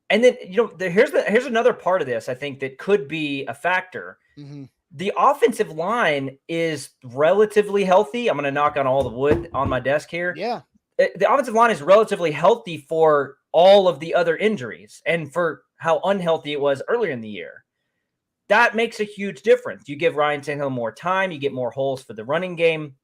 then, here's another part of this, I think, that could be a factor. Mm-hmm. The offensive line is relatively healthy. I'm going to knock on all the wood on my desk here. Yeah. The offensive line is relatively healthy for all of the other injuries and for how unhealthy it was earlier in the year. That makes a huge difference. You give Ryan Tannehill more time. You get more holes for the running game.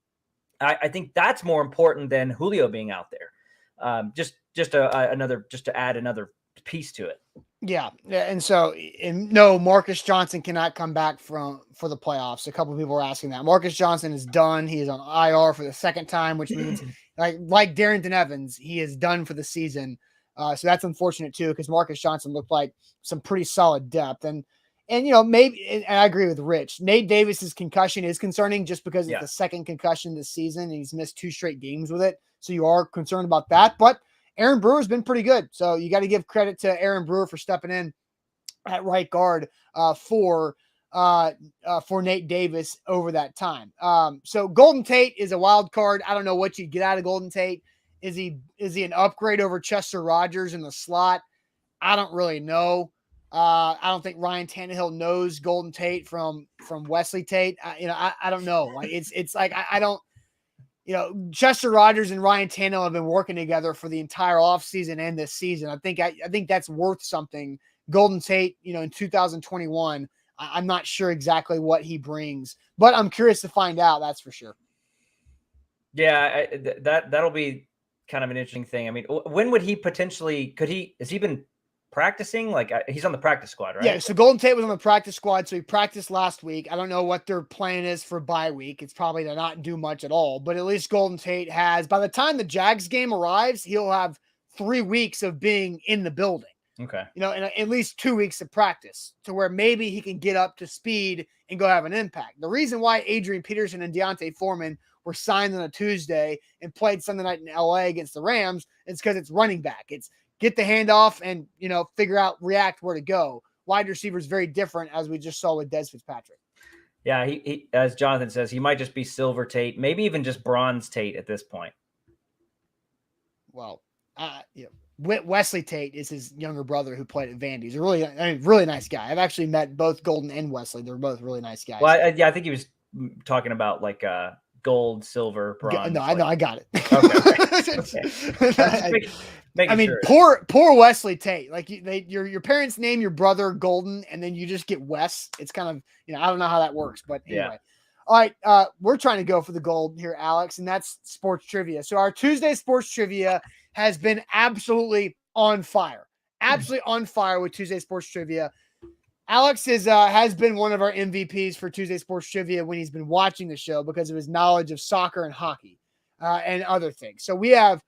I think that's more important than Julio being out there. Just to add another piece to it. Yeah. And so, no, Marcus Johnson cannot come back for the playoffs. A couple of people are asking that. Marcus Johnson is done. He is on IR for the 2nd time, which means like Darrington Evans, he is done for the season. So that's unfortunate too, because Marcus Johnson looked like some pretty solid depth. And maybe, and I agree with Rich, Nate Davis's concussion is concerning just because it's the 2nd concussion this season and he's missed 2 straight games with it. So you are concerned about that, but Aaron Brewer's been pretty good. So you got to give credit to Aaron Brewer for stepping in at right guard for Nate Davis over that time. So Golden Tate is a wild card. I don't know what you get out of Golden Tate. Is he an upgrade over Chester Rogers in the slot? I don't really know. I don't think Ryan Tannehill knows Golden Tate from Wesley Tate. I don't know. Like it's like I don't. Chester Rogers and Ryan Tannehill have been working together for the entire offseason and this season. I think that's worth something. Golden Tate, in 2021, I'm not sure exactly what he brings, but I'm curious to find out. That's for sure. Yeah, that'll be kind of an interesting thing. I mean, when would he potentially? Has he been practicing? Like he's on the practice squad, right? Yeah. So Golden Tate was on the practice squad. So he practiced last week. I don't know what their plan is for bye week. It's probably to not do much at all, but at least Golden Tate has, by the time the Jags game arrives, he'll have 3 weeks of being in the building. Okay. And at least 2 weeks of practice to where maybe he can get up to speed and go have an impact. The reason why Adrian Peterson and Deontay Foreman were signed on a Tuesday and played Sunday night in LA against the Rams is because it's running back. It's get the handoff and, react where to go. Wide receiver is very different, as we just saw with Des Fitzpatrick. Yeah, he as Jonathan says, he might just be Silver Tate, maybe even just Bronze Tate at this point. Well, Wesley Tate is his younger brother who played at Vandy. He's a really nice guy. I've actually met both Golden and Wesley. They're both really nice guys. Well, I think he was talking about like gold, silver, bronze. No, I know, I got it. Okay. Sure. poor Wesley Tate. Like your parents name your brother Golden, and then you just get Wes. It's kind of I don't know how that works, but anyway. All right, we're trying to go for the gold here, Alex, and that's sports trivia. So our Tuesday sports trivia has been absolutely on fire. Absolutely on fire with Tuesday sports trivia. Alex has been one of our MVPs for Tuesday Sports Trivia when he's been watching the show because of his knowledge of soccer and hockey and other things. So we have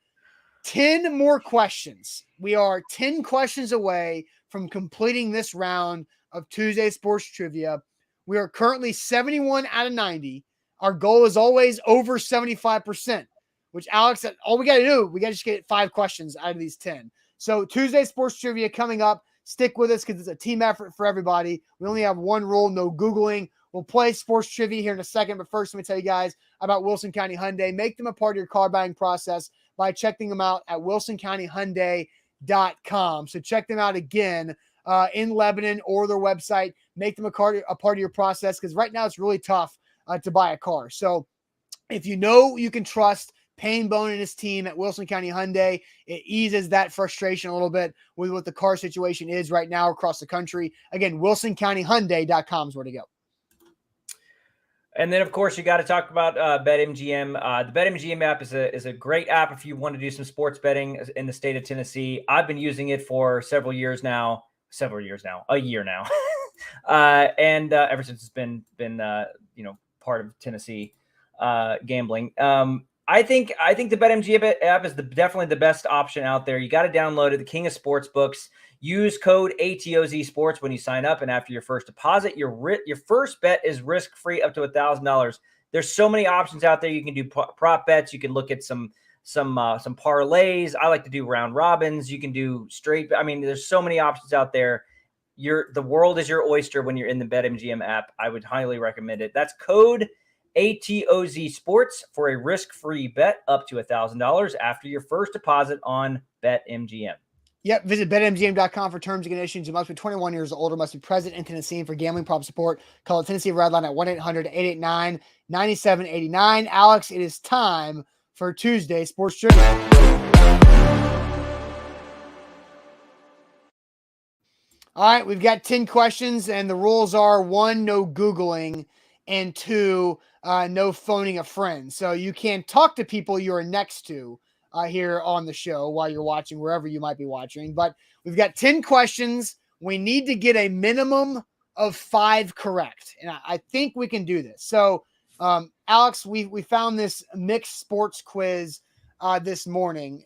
10 more questions. We are 10 questions away from completing this round of Tuesday Sports Trivia. We are currently 71 out of 90. Our goal is always over 75%, which Alex said, all we got to do, we got to just get 5 questions out of these 10. So Tuesday Sports Trivia coming up. Stick with us because it's a team effort for everybody. We only have one rule, no Googling. We'll play sports trivia here in a second, but first let me tell you guys about Wilson County Hyundai. Make them a part of your car buying process by checking them out at wilsoncountyhyundai.com. So check them out again in Lebanon or their website. Make them a part of your process because right now it's really tough to buy a car. So if you know you can trust Payne Bone and his team at Wilson County Hyundai, it eases that frustration a little bit with what the car situation is right now across the country. Again, wilsoncountyhyundai.com is where to go. And then, of course, you got to talk about BetMGM. The BetMGM app is a great app if you want to do some sports betting in the state of Tennessee. I've been using it for a year now, and ever since it's been part of Tennessee gambling. I think the BetMGM app is definitely the best option out there. You got to download it, the king of sports books. Use code ATOZ Sports when you sign up, and after your first deposit, your first bet is risk-free up to $1,000. There's so many options out there. You can do prop bets. You can look at some parlays. I like to do round robins. You can do straight. I mean, there's so many options out there. The world is your oyster when you're in the BetMGM app. I would highly recommend it. That's code ATOZ Sports for a risk-free bet up to $1,000 after your first deposit on BetMGM. Yep. Visit BetMGM.com for terms and conditions. You must be 21 years or older, must be present in Tennessee, and for gambling problem support, call the Tennessee Red Line at 1-800-889-9789. Alex, it is time for Tuesday Sports Trivia. All right, we've got 10 questions, and the rules are 1, no Googling, and 2, no phoning a friend. So you can talk to people you're next to here on the show while you're watching, wherever you might be watching. But we've got 10 questions. We need to get a minimum of 5 correct, and I think we can do this. So, Alex, we found this mixed sports quiz this morning.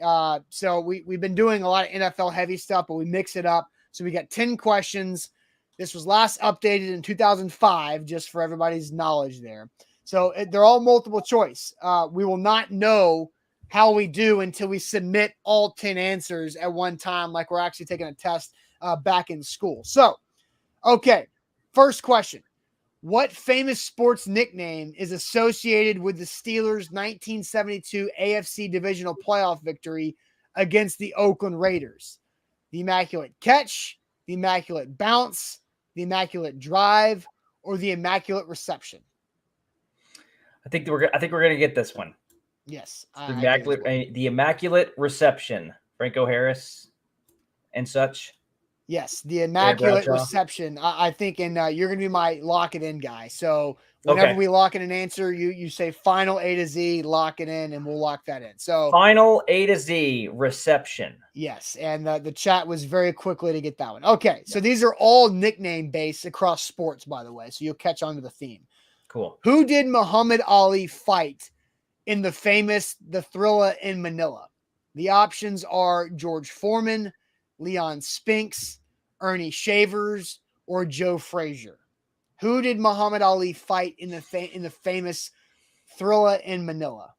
So we've been doing a lot of NFL heavy stuff, but we mix it up. So we got 10 questions. This was last updated in 2005, just for everybody's knowledge there. So they're all multiple choice. We will not know how we do until we submit all 10 answers at one time, like we're actually taking a test back in school. So, okay, first question. What famous sports nickname is associated with the Steelers' 1972 AFC Divisional Playoff victory against the Oakland Raiders? The Immaculate Catch, the Immaculate Bounce, the Immaculate Drive, or the Immaculate Reception? I think we're going to get this one. Yes. The Immaculate Reception. Franco Harris and such. Yes, the Immaculate Reception. I think, and you're going to be my lock it in guy. So whenever we lock in an answer, you say final A to Z, lock it in, and we'll lock that in. So final A to Z, reception. Yes, and the chat was very quickly to get that one. Okay, so these are all nickname based across sports, by the way, so you'll catch on to the theme. Cool. Who did Muhammad Ali fight in the famous The Thrilla in Manila? The options are George Foreman, Leon Spinks, Ernie Shavers, or Joe Frazier. Who did Muhammad Ali fight in the famous Thrilla in Manila?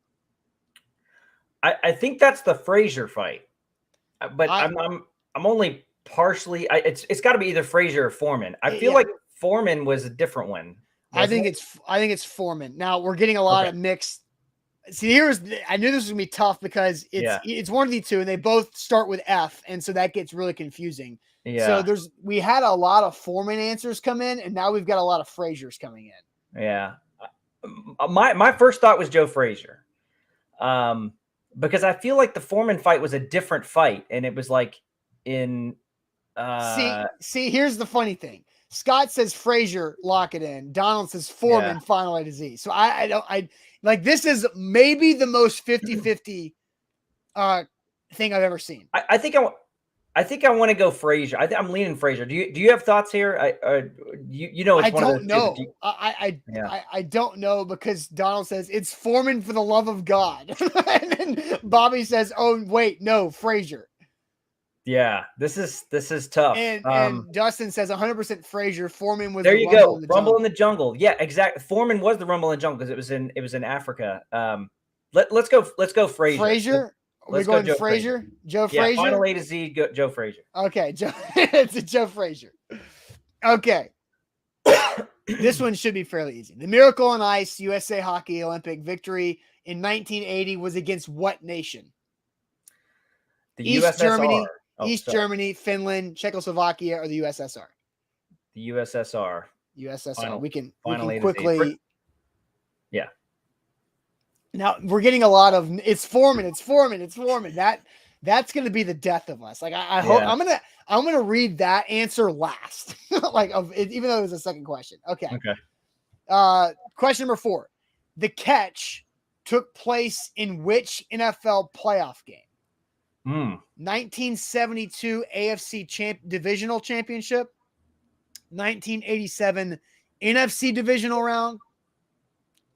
I think that's the Frazier fight, but I'm only partially. It's got to be either Frazier or Foreman. I feel like Foreman was a different one. I think it's Foreman. Now we're getting a lot of mixed. See, I knew this was gonna be tough because it's one of the two, and they both start with F, and so that gets really confusing. Yeah. So we had a lot of Foreman answers come in, and now we've got a lot of Fraziers coming in. Yeah. My first thought was Joe Frazier, because I feel like the Foreman fight was a different fight, and it was like in. See, here's the funny thing. Scott says Frazier, lock it in. Donald says Foreman, final A to Z. So I like, this is maybe the most 50-50 thing I've ever seen. I think I want to go Frazier. I'm leaning Frazier. Do you have thoughts here? It's I one don't of those know. two I don't know, because Donald says it's Foreman for the love of God. And then Bobby says, oh wait, no, Frazier. Yeah, this is tough. And Dustin says 100% Frazier. Foreman was there the you Rumble go. in the Rumble Jungle. in the Jungle. Yeah, exactly. Foreman was the Rumble in the Jungle because it was in Africa. Let's go Frazier. Frazier. We're Let's go going Joe Frazier. Joe Yeah, Frazier. final A to Z. Joe Frazier. Okay, it's a Joe Frazier. Okay. This one should be fairly easy. The Miracle on Ice USA Hockey Olympic victory in 1980 was against what nation? The East USSR. Germany, Sorry. Germany, Finland, Czechoslovakia, or the USSR? The USSR. USSR. We can A to quickly. Z. Yeah. Now we're getting a lot of it's Foreman. That's going to be the death of us. Like I hope I'm gonna read that answer last. Even though it was a second question. Okay. Question number 4. The catch took place in which NFL playoff game? 1972 AFC divisional championship, 1987 NFC divisional round,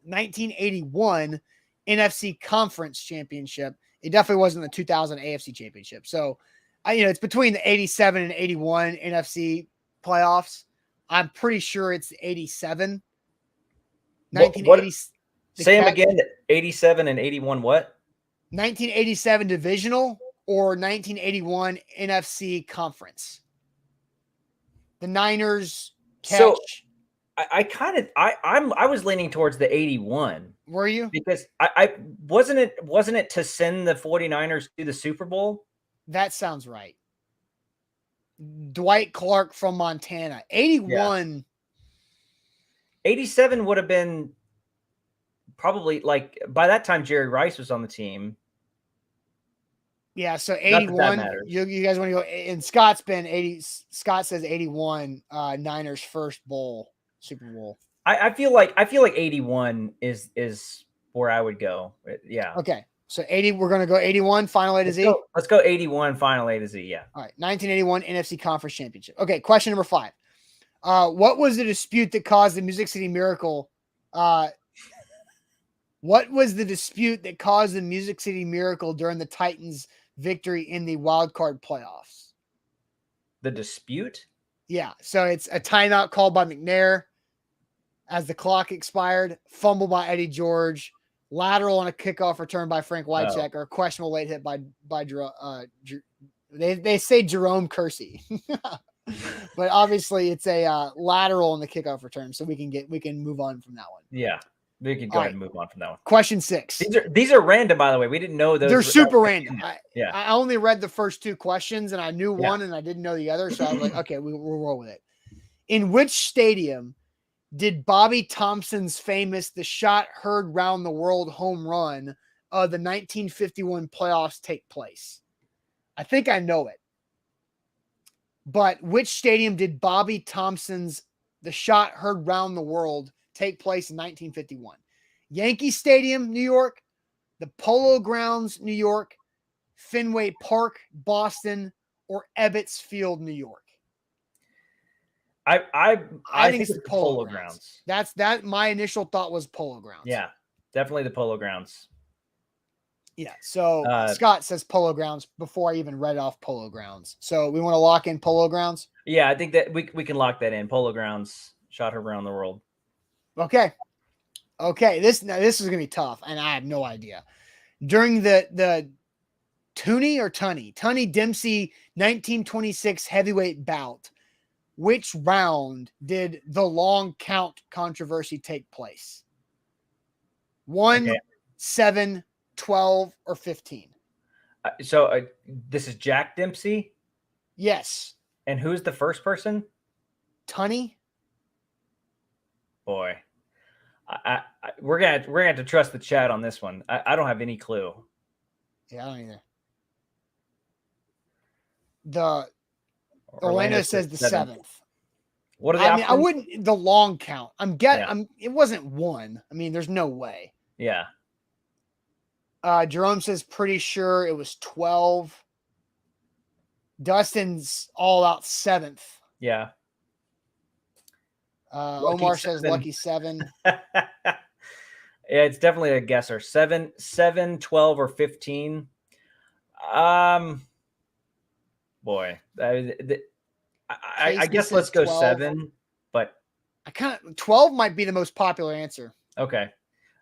1981 NFC conference championship. It definitely wasn't the 2000 AFC championship. So, it's between the 87 and 81 NFC playoffs. I'm pretty sure it's 87. 1980. Say them again. 87 and 81. What? 1987 divisional or 1981 NFC conference. The Niners catch. So I was leaning towards the 81. Were you? Because I wasn't it to send the 49ers to the Super Bowl? That sounds right. Dwight Clark from Montana. 81. Yeah. 87 would have been probably, like, by that time Jerry Rice was on the team. Yeah, so 81. You guys want to go? And Scott's been 80. Scott says 81. Niners first Super Bowl. I feel like 81 is where I would go. Yeah. Okay. So 80, we're going to go 81 final A to Z. Let's go 81 final A to Z. Yeah. All right. 1981 NFC Conference Championship. Okay. Question number 5. What was the dispute that caused the Music City Miracle? What was the dispute that caused the Music City Miracle during the Titans' victory in the wild card playoffs? The dispute? Yeah. So it's a timeout called by McNair as the clock expired, fumble by Eddie George, lateral on a kickoff return by Frank Wycheck, or a questionable late hit by they say Jerome Kersey. But obviously it's a lateral on the kickoff return, so we can move on from that one. Yeah. We can go ahead and move on from that one. Question 6. These are random, by the way. We didn't know those. They're super random. Yeah. I only read the first 2 questions and I knew one and I didn't know the other. So I was like, okay, we'll roll with it. In which stadium did Bobby Thompson's famous "The Shot Heard Round the World" home run of the 1951 playoffs take place? I think I know it. But which stadium did Bobby Thompson's "The Shot Heard Round the World" take place in 1951? Yankee Stadium, New York, the Polo Grounds, New York, Fenway Park, Boston, or Ebbets Field, New York? I think it's the Polo Grounds. That my initial thought was Polo Grounds. Yeah, definitely the Polo Grounds. Yeah. So Scott says Polo Grounds before I even read off Polo Grounds. So we want to lock in Polo Grounds. Yeah, I think that we can lock that in. Polo Grounds, shot her around the world. Okay. This is gonna be tough, and I have no idea. During the Tunney Dempsey 1926 heavyweight bout, which round did the long count controversy take place? 1, 7, 12, or 15? So this is Jack Dempsey? Yes. And who's the first person? Tunney. Boy. We're gonna have to trust the chat on this one. I don't have any clue. Yeah, I don't either. Orlando says the 7th. What are the I options? mean, I wouldn't the long count. Yeah. It wasn't 1. I mean, there's no way. Yeah. Jerome says pretty sure it was 12. Dustin's all out 7th. Yeah. Omar says lucky 7. Yeah, it's definitely a guesser. 7, 12, or 15. Boy, I guess let's go 12. 7. But I kind of 12 might be the most popular answer. okay,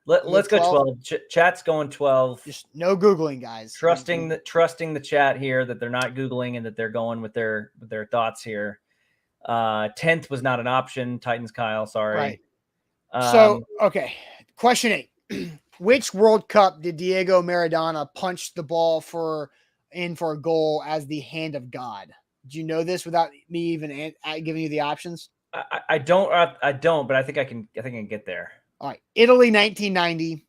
let's go 12. Chat's going 12. Just no Googling, guys. Trusting the chat here that they're not Googling and that they're going with their thoughts here. 10th was not an option. Titans Kyle, sorry. Right. So okay, question 8. Which World Cup did Diego Maradona punch the ball for a goal as the hand of God? Do you know this without me even giving you the options? I don't, but I think I can get there. All right. Italy 1990,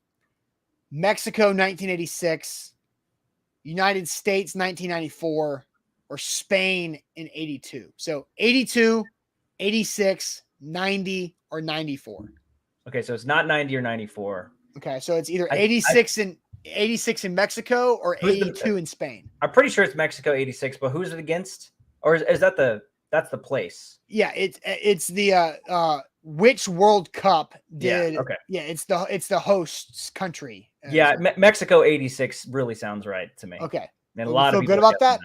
Mexico 1986, United States 1994, or Spain in 82. So 82, 86, 90, or 94. Okay, so it's not 90 or 94. Okay, so it's either 86 in Mexico or 82 in Spain. I'm pretty sure it's Mexico 86, but who's it against? Or is that that's the place? Yeah, it's the which World Cup did? Yeah, okay. Yeah, it's the host country. Yeah, Mexico 86 really sounds right to me. Okay, and a lot of people feel good about that.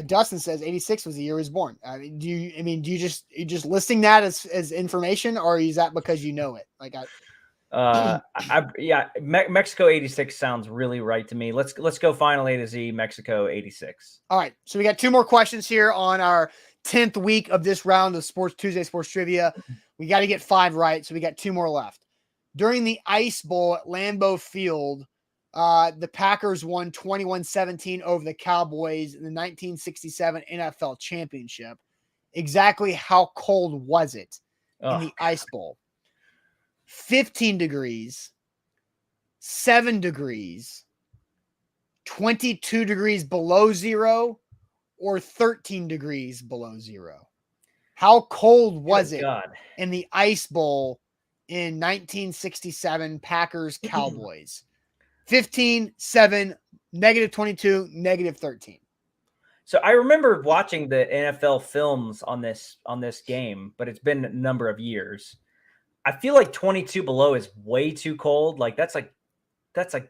Dustin says 86 was the year he was born. I mean, do you just listing that as information, or is that because you know it? Like Mexico 86 sounds really right to me. Let's go final A to Z, Mexico 86. All right, so we got 2 more questions here on our 10th week of this round of Sports Tuesday Sports Trivia. We got to get 5 right, so we got 2 more left. During the Ice Bowl at Lambeau Field, the Packers won 21-17 over the Cowboys in the 1967 NFL Championship. Exactly how cold was it in the Ice Bowl? 15 degrees, 7 degrees, 22 degrees below 0, or 13 degrees below 0. How cold was it in the Ice Bowl in 1967 Packers Cowboys? 15, 7, -22, -13. So I remember watching the NFL films on this game, but it's been a number of years. I feel like 22 below is way too cold. Like that's like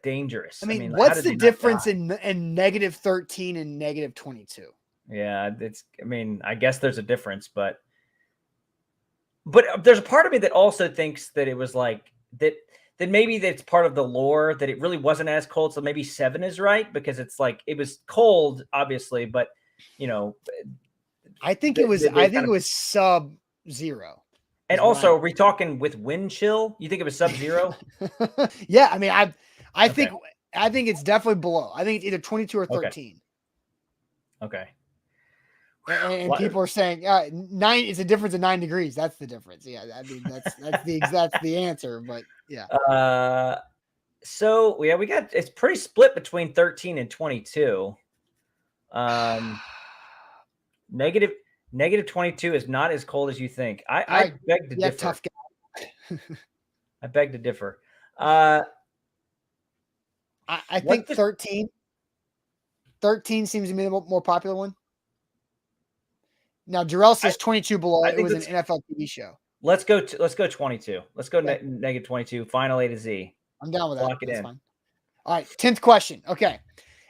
dangerous. I mean what's the difference in -13 and -22? Yeah, I guess there's a difference, but there's a part of me that also thinks that it was like that maybe that's part of the lore that it really wasn't as cold. So maybe 7 is right because it's like it was cold, obviously, but I think it was sub-0. And also, are we talking with wind chill? You think it was sub-0? Yeah, I mean, I think it's definitely below. I think it's either 22 or 13. Okay. And people are saying 9 is a difference of 9 degrees. That's the difference. Yeah, I mean that's the answer. But yeah. So we got it's pretty split between 13 and 22. Negative 22 is not as cold as you think. I beg to differ. Tough guy. I beg to differ. I think 13. 13 seems to be the more popular one. Now, Jarrell says 22 below. It was an NFL TV show. Let's go 22. Let's go negative 22. Final A to Z. I'm down with that. Lock it in. Fine. All right, 10th question. Okay.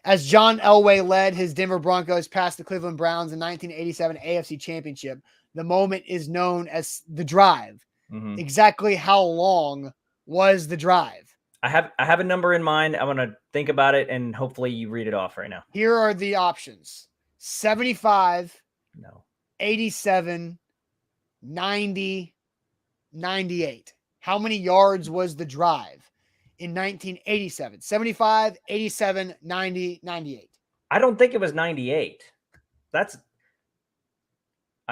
As John Elway led his Denver Broncos past the Cleveland Browns in 1987 AFC Championship, the moment is known as the drive. Mm-hmm. Exactly how long was the drive? I have a number in mind. I want to think about it, and hopefully you read it off right now. Here are the options: 75, no, 87, 90, 98. How many yards was the drive in 1987? 75, 87, 90, 98. I don't think it was 98. I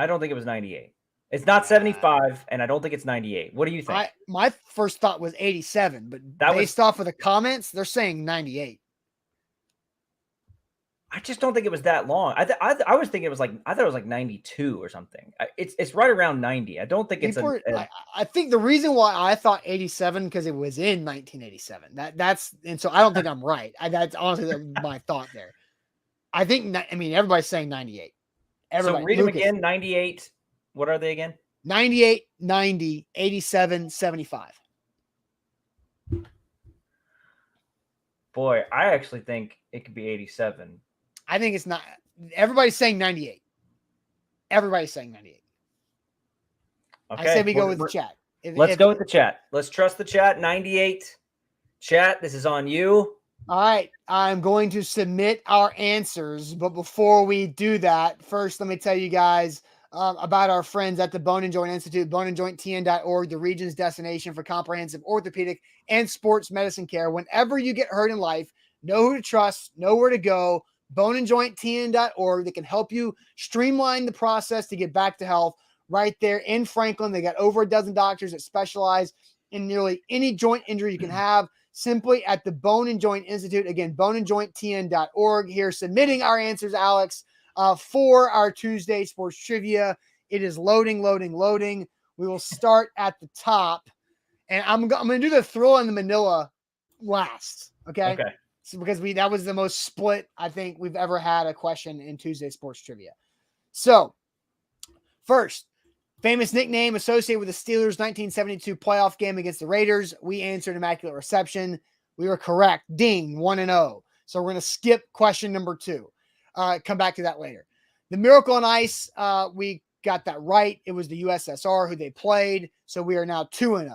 don't think it was 98. It's not 75, and I don't think it's 98. What do you think? My first thought was 87, but based off of the comments, they're saying 98. I just don't think it was that long. I was thinking it was like, I thought it was like 92 or something. It's right around 90. I don't think it's I think the reason why I thought 87 because it was in 1987. And so I don't think I'm right. That's honestly my thought there. I think everybody's saying 98. Everybody, so read them again. 98. What are they again? 98, 90, 87, 75. Boy, I actually think it could be 87. I think it's not. Everybody's saying 98. Everybody's saying 98. Okay. I say we go with the chat. Let's go with the chat. Let's trust the chat. 98. Chat, this is on you. All right. I'm going to submit our answers. But before we do that, first, let me tell you guys about our friends at the Bone and Joint Institute, boneandjointtn.org, the region's destination for comprehensive orthopedic and sports medicine care. Whenever you get hurt in life, know who to trust, know where to go. boneandjointtn.org. They can help you streamline the process to get back to health right there in Franklin. They got over a dozen doctors that specialize in nearly any joint injury you can have. Simply at the Bone and Joint Institute. Again, boneandjointtn.org. Here submitting our answers, Alex, for our Tuesday sports trivia. It is loading. We will start at the top. And I'm going to do the Thrilla and the Manila last. Okay. So because that was the most split I think we've ever had a question in Tuesday sports trivia. So first, famous nickname associated with the Steelers' 1972 playoff game against the Raiders. We answered Immaculate Reception. We were correct. Ding, 1-0. So we're going to skip question number 2. Come back to that later. The Miracle on Ice, we got that right. It was the USSR who they played. So we are now 2-0.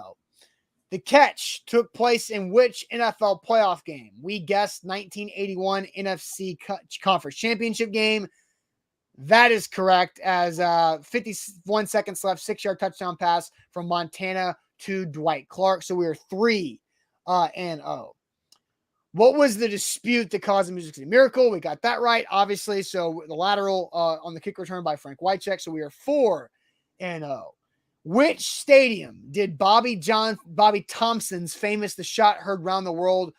The catch took place in which NFL playoff game? We guessed 1981 NFC Conference Championship game. That is correct, as 51 seconds left, 6-yard touchdown pass from Montana to Dwight Clark. So we are 3-0. What was the dispute that caused the Music City Miracle? We got that right, obviously. So the lateral on the kick return by Frank Wycheck. So we are 4-0. Which stadium did Bobby Thompson's famous "The Shot Heard Round the World"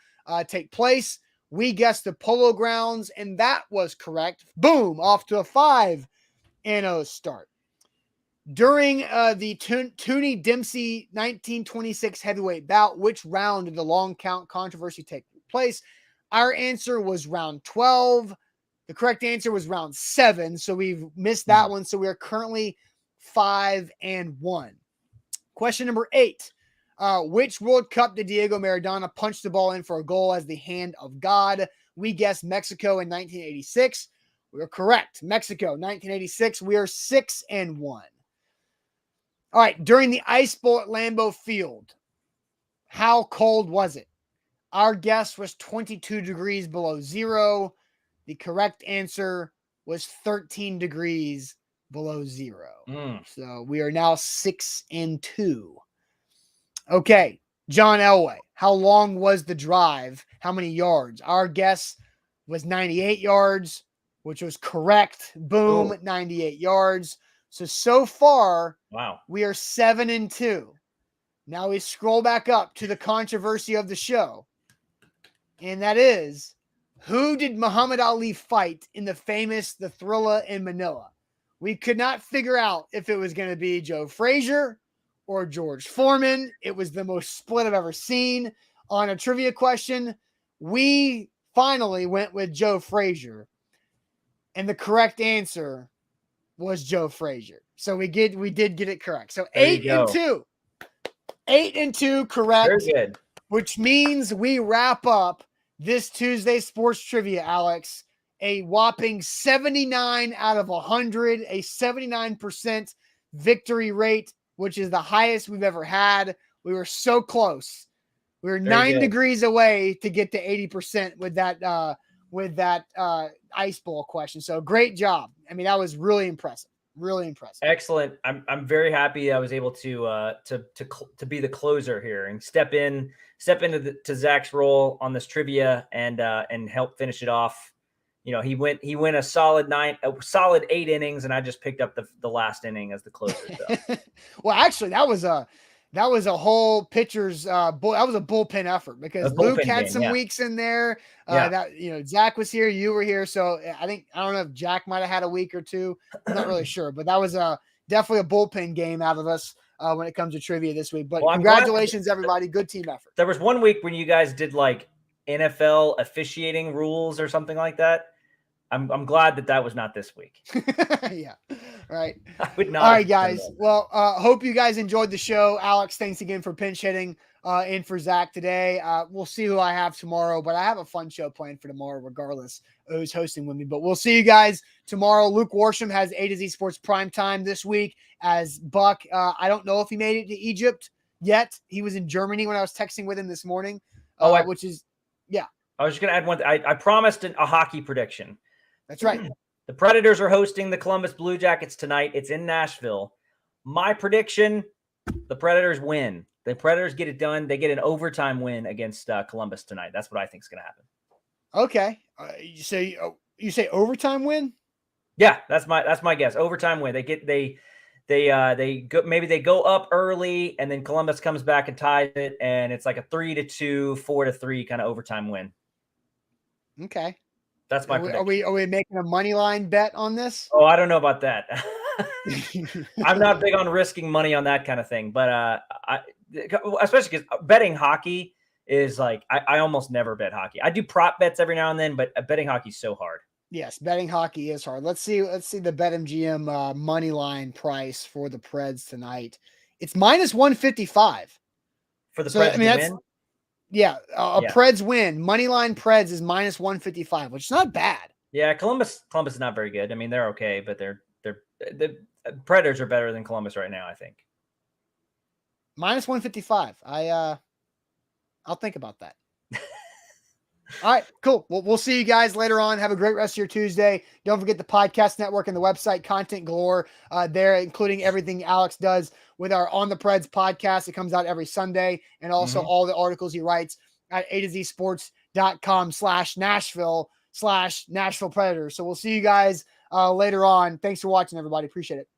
take place? We guessed the Polo Grounds, and that was correct. Boom, off to a 5-0 start. During the Toonie Dempsey 1926 heavyweight bout, which round did the long count controversy take place? Our answer was round 12. The correct answer was round 7, so we've missed that one. So we are currently 5-1. Question number 8. Which World Cup did Diego Maradona punch the ball in for a goal as the hand of God? We guessed Mexico in 1986. We are correct. Mexico, 1986. We are 6-1. All right. During the Ice Bowl at Lambeau Field, how cold was it? Our guess was 22 degrees below zero. The correct answer was 13 degrees below zero. So we are now 6-2. Okay, John Elway. How long was the drive? How many yards? Our guess was 98 yards, which was correct. Boom, 98 yards. So far, wow, we are 7-2. Now we scroll back up to the controversy of the show. And that is, who did Muhammad Ali fight in the famous The Thrilla in Manila? We could not figure out if it was going to be Joe Frazier or George Foreman. It was the most split I've ever seen on a trivia question. We finally went with Joe Frazier, and the correct answer was Joe Frazier. So we did get it correct. So 8-2. 8-2 correct. Very good. Which means we wrap up this Tuesday sports trivia, Alex. A whopping 79 out of 100, a 79% victory rate, which is the highest we've ever had. We were so close. We were 9 degrees away to get to 80% with that Ice Bowl question. So great job. I mean, that was really impressive. Really impressive. Excellent. I'm very happy I was able to be the closer here and step into Zach's role on this trivia and help finish it off. You know, he went a solid 8 innings, and I just picked up the last inning as the closer. So. Well, actually, that that was a whole pitcher's that was a bullpen effort because Luke had game, some weeks in there. Yeah. That Zach was here, you were here. So I don't know if Jack might have had a week or two. I'm not really sure, but that was definitely a bullpen game out of us when it comes to trivia this week. But congratulations, everybody. Good team effort. There was one week when you guys did like NFL officiating rules or something like that. I'm glad that was not this week. Yeah. Right. I would not. All right, guys. Well, hope you guys enjoyed the show. Alex, thanks again for pinch hitting in for Zach today. We'll see who I have tomorrow, but I have a fun show planned for tomorrow, regardless of who's hosting with me. But we'll see you guys tomorrow. Luke Worsham has A to Z Sports Prime Time this week as Buck. I don't know if he made it to Egypt yet. He was in Germany when I was texting with him this morning, which is, yeah. I was just going to add one. I promised a hockey prediction. That's right. The Predators are hosting the Columbus Blue Jackets tonight. It's in Nashville. My prediction, the Predators win. The Predators get it done. They get an overtime win against Columbus tonight. That's what I think is going to happen. Okay. You say overtime win? Yeah, that's my guess. Overtime win. They go up early, and then Columbus comes back and ties it, and it's like a 3-2, 4-3 kind of overtime win. Okay. That's my prediction. Are we making a money line bet on this? Oh, I don't know about that. I'm not big on risking money on that kind of thing, but especially because betting hockey is like I almost never bet hockey. I do prop bets every now and then, but betting hockey is so hard. Yes, betting hockey is hard. Let's see the BetMGM money line price for the Preds tonight. It's -155 for the Preds to win. Yeah, Preds win. Moneyline Preds is -155, which is not bad. Yeah, Columbus is not very good. I mean, they're okay, but the Predators are better than Columbus right now, I think. -155. I'll think about that. All right, cool. Well, we'll see you guys later on. Have a great rest of your Tuesday. Don't forget the podcast network and the website, content galore there, including everything Alex does with our On the Preds podcast. It comes out every Sunday, and also all the articles he writes at atozsports.com/Nashville/Nashville Predators. So we'll see you guys later on. Thanks for watching, everybody. Appreciate it.